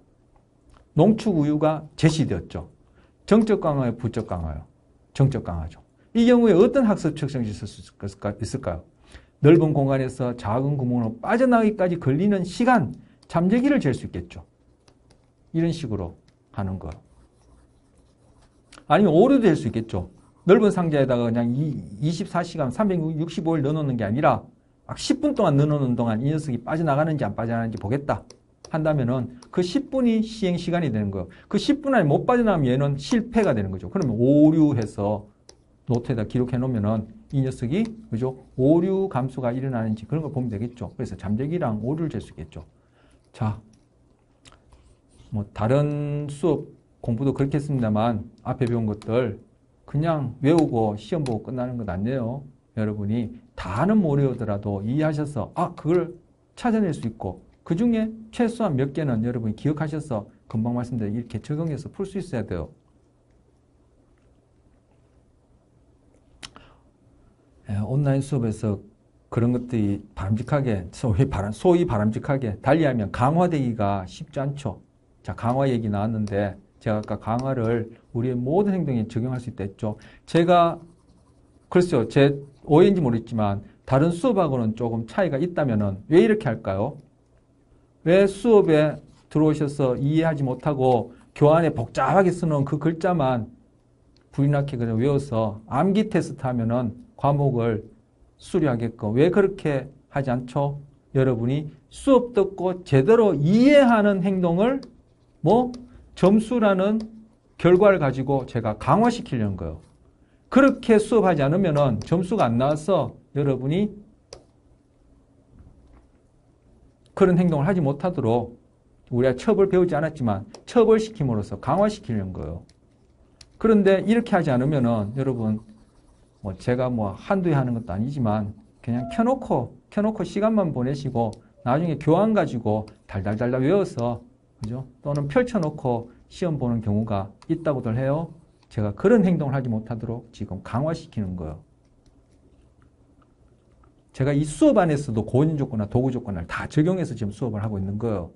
농축 우유가 제시되었죠. 정적 강화요, 부적 강화요? 정적 강화죠. 이 경우에 어떤 학습 특성이 있을까요? 넓은 공간에서 작은 구멍으로 빠져나가기까지 걸리는 시간, 잠재기를 잴 수 있겠죠. 이런 식으로 하는 거. 아니면 오류도 될 수 있겠죠. 넓은 상자에다가 그냥 24시간 365일 넣어놓는 게 아니라 막 10분 동안 넣어놓는 동안 이 녀석이 빠져나가는지 안 빠져나가는지 보겠다 한다면은 그 10분이 시행 시간이 되는 거예요. 그 10분 안에 못 빠져나가면 얘는 실패가 되는 거죠. 그러면 오류해서 노트에다 기록해 놓으면은 이 녀석이 그죠? 오류 감소가 일어나는지 그런 걸 보면 되겠죠. 그래서 잠재기랑 오류를 잴 수 있겠죠. 자, 뭐 다른 수업 공부도 그렇게 했습니다만 앞에 배운 것들 그냥 외우고 시험 보고 끝나는 것 아니에요. 여러분이 다는 못 외우더라도 이해하셔서 그걸 찾아낼 수 있고 그 중에 최소한 몇 개는 여러분이 기억하셔서 금방 말씀드린 이렇게 적용해서 풀 수 있어야 돼요. 온라인 수업에서 그런 것들이 바람직하게, 소위 바람직하게 달리하면 강화되기가 쉽지 않죠. 자, 강화 얘기 나왔는데 제가 아까 강화를 우리의 모든 행동에 적용할 수 있다 했죠. 제가 글쎄요, 제 오해인지 모르겠지만 다른 수업하고는 조금 차이가 있다면은 왜 이렇게 할까요? 왜 수업에 들어오셔서 이해하지 못하고 교환에 복잡하게 쓰는 그 글자만 불이나게 그냥 외워서 암기 테스트 하면은 과목을 수료하게끔 왜 그렇게 하지 않죠? 여러분이 수업 듣고 제대로 이해하는 행동을 점수라는 결과를 가지고 제가 강화시키려는 거예요. 그렇게 수업하지 않으면은 점수가 안 나와서 여러분이 그런 행동을 하지 못하도록 우리가 첩을 배우지 않았지만 처벌시킴으로써 강화시키려는 거예요. 그런데 이렇게 하지 않으면은 여러분 제가 한두 해 하는 것도 아니지만 그냥 켜놓고 시간만 보내시고 나중에 교환 가지고 달달달달 외워서 그죠? 또는 펼쳐놓고 시험 보는 경우가 있다고들 해요. 제가 그런 행동을 하지 못하도록 지금 강화시키는 거예요. 제가 이 수업 안에서도 고인 조건이나 도구 조건을 다 적용해서 지금 수업을 하고 있는 거예요.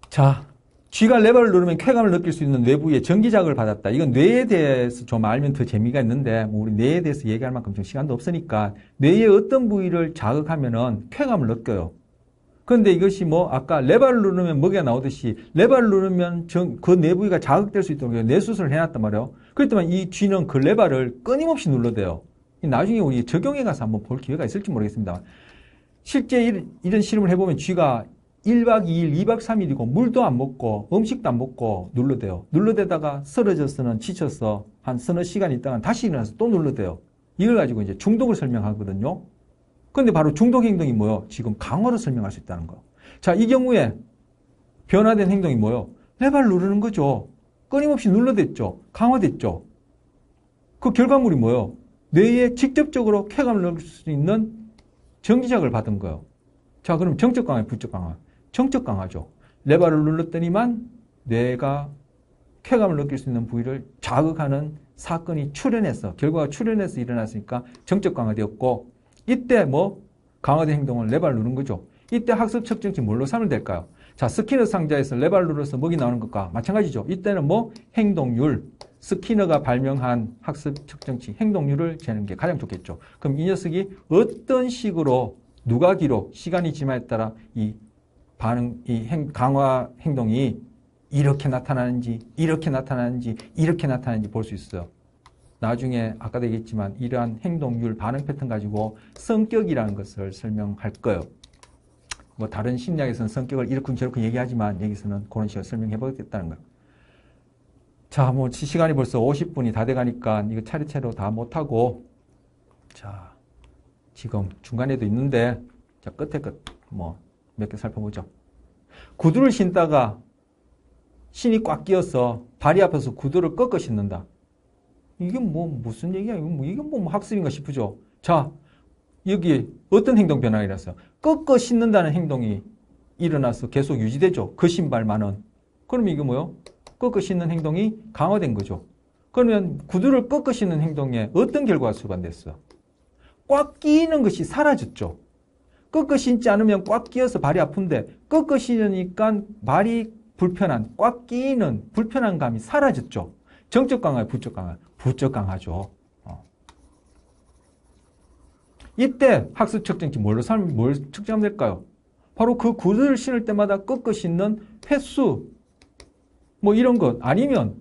자, 쥐가 레버를 누르면 쾌감을 느낄 수 있는 뇌부위에 전기자극을 받았다. 이건 뇌에 대해서 좀 알면 더 재미가 있는데 우리 뇌에 대해서 얘기할 만큼 좀 시간도 없으니까 뇌의 어떤 부위를 자극하면은 쾌감을 느껴요. 그런데 이것이 아까 레버를 누르면 뭐가 나오듯이 레버를 누르면 그 뇌부위가 자극될 수 있도록 뇌수술을 해놨단 말이에요. 그렇지만 이 쥐는 그 레버를 끊임없이 눌러대요. 나중에 우리 적용해 가서 한번 볼 기회가 있을지 모르겠습니다. 실제 이런 실험을 해보면 쥐가 1박 2일, 2박 3일이고 물도 안 먹고 음식도 안 먹고 눌러대요. 눌러대다가 쓰러져서는 지쳐서 한 서너 시간 있다가 다시 일어나서 또 눌러대요. 이걸 가지고 이제 중독을 설명하거든요. 그런데 바로 중독 행동이 뭐예요? 지금 강화로 설명할 수 있다는 거. 자, 이 경우에 변화된 행동이 뭐예요? 레버를 누르는 거죠. 끊임없이 눌러댔죠. 강화됐죠. 그 결과물이 뭐예요? 뇌에 직접적으로 쾌감을 느낄 수 있는 전기자극을 받은 거예요. 자, 그럼 정적 강화, 부적 강화. 정적 강화죠. 레버를 눌렀더니만 뇌가 쾌감을 느낄 수 있는 부위를 자극하는 사건이 결과가 출현해서 일어났으니까 정적 강화되었고, 이때 강화된 행동은 레버를 누른 거죠. 이때 학습 측정치 뭘로 삼으면 될까요? 자, 스키너 상자에서 레버를 눌러서 먹이 나오는 것과 마찬가지죠. 이때는 행동률, 스키너가 발명한 학습 측정치, 행동률을 재는 게 가장 좋겠죠. 그럼 이 녀석이 어떤 식으로 누가 기록, 시간이 지마에 따라 이 강화 행동이 이렇게 나타나는지, 이렇게 나타나는지, 이렇게 나타나는지 볼 수 있어요. 나중에 아까도 얘기했지만 이러한 행동률, 반응 패턴 가지고 성격이라는 것을 설명할 거예요. 다른 심리학에서는 성격을 이렇군 저렇군 얘기하지만 여기서는 그런 식으로 설명해 보겠다는 거예요. 자, 시간이 벌써 50분이 다 돼가니까 이거 차례차례로 다 못하고, 자, 지금 중간에도 있는데, 자, 끝에 몇 개 살펴보죠. 구두를 신다가 신이 꽉 끼어서 발이 아파서 구두를 꺾어 신는다. 이게 뭐 무슨 얘기야? 이건 뭐 학습인가 싶으죠. 자, 여기 어떤 행동 변화가 일어났어요? 꺾어 신는다는 행동이 일어나서 계속 유지되죠. 그 신발만은. 그러면 이게 뭐요? 꺾어 신는 행동이 강화된 거죠. 그러면 구두를 꺾어 신는 행동에 어떤 결과가 수반됐어요? 꽉 끼는 것이 사라졌죠. 꺾어 신지 않으면 꽉 끼어서 발이 아픈데 꺾어 신으니까 발이 불편한, 꽉 끼는 불편한 감이 사라졌죠. 정적 강화요, 부적 강화요? 부적 강화죠. 이때 학습 측정치 뭘 측정하면 될까요? 바로 그 구두를 신을 때마다 꺾어 신는 횟수, 뭐 이런 것, 아니면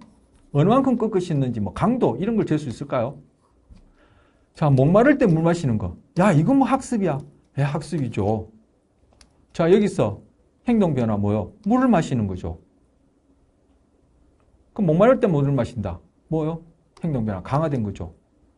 어느 만큼 꺾어 신는지, 뭐 강도, 이런 걸 잴 수 있을까요? 자, 목마를 때 물 마시는 거. 야, 이건 뭐 학습이야? 예, 학습이죠. 자, 여기서 행동 변화 뭐요? 물을 마시는 거죠. 그럼 목마를 때 물을 마신다. 뭐요? 행동 변화 강화된 거죠.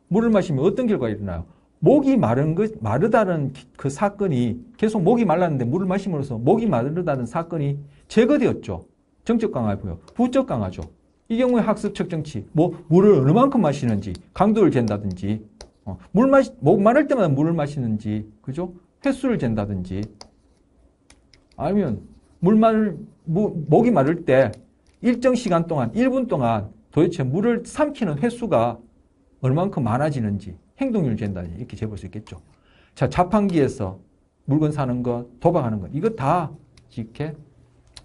물을 마시면 어떤 결과가 일어나요? 목이 마르다는 그 사건이 계속 목이 말랐는데 물을 마심으로써 목이 마르다는 사건이 제거되었죠. 정적 강화고요. 부적 강화죠. 이 경우에 학습 측정치, 뭐 물을 어느 만큼 마시는지, 강도를 잰다든지, 목 마를 때마다 물을 마시는지, 그죠? 횟수를 잰다든지, 아니면 목이 마를 때 일정 시간 동안, 1분 동안 도대체 물을 삼키는 횟수가 얼마만큼 많아지는지, 행동률을 잰다든지 이렇게 재볼 수 있겠죠. 자, 자판기에서 물건 사는 것, 도박하는 것, 이거 다 이렇게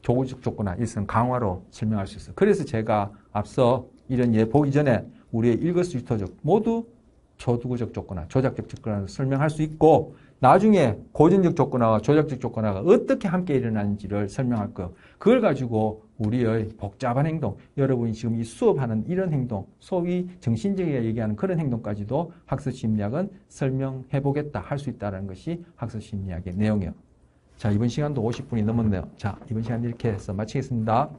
조구적 조건화, 일선 강화로 설명할 수 있어요. 그래서 제가 앞서 이런 예 보기 전에 우리의 일거수일투족 모두 조두구적 조건화, 조작적 조건화를 설명할 수 있고, 나중에 고전적 조건화와 조작적 조건화가 어떻게 함께 일어나는지를 설명할 거예요. 그걸 가지고 우리의 복잡한 행동, 여러분이 지금 이 수업하는 이런 행동, 소위 정신적이게 얘기하는 그런 행동까지도 학습심리학은 설명해 보겠다, 할 수 있다는 것이 학습심리학의 내용이에요. 자, 이번 시간도 50분이 넘었네요. 자, 이번 시간 이렇게 해서 마치겠습니다.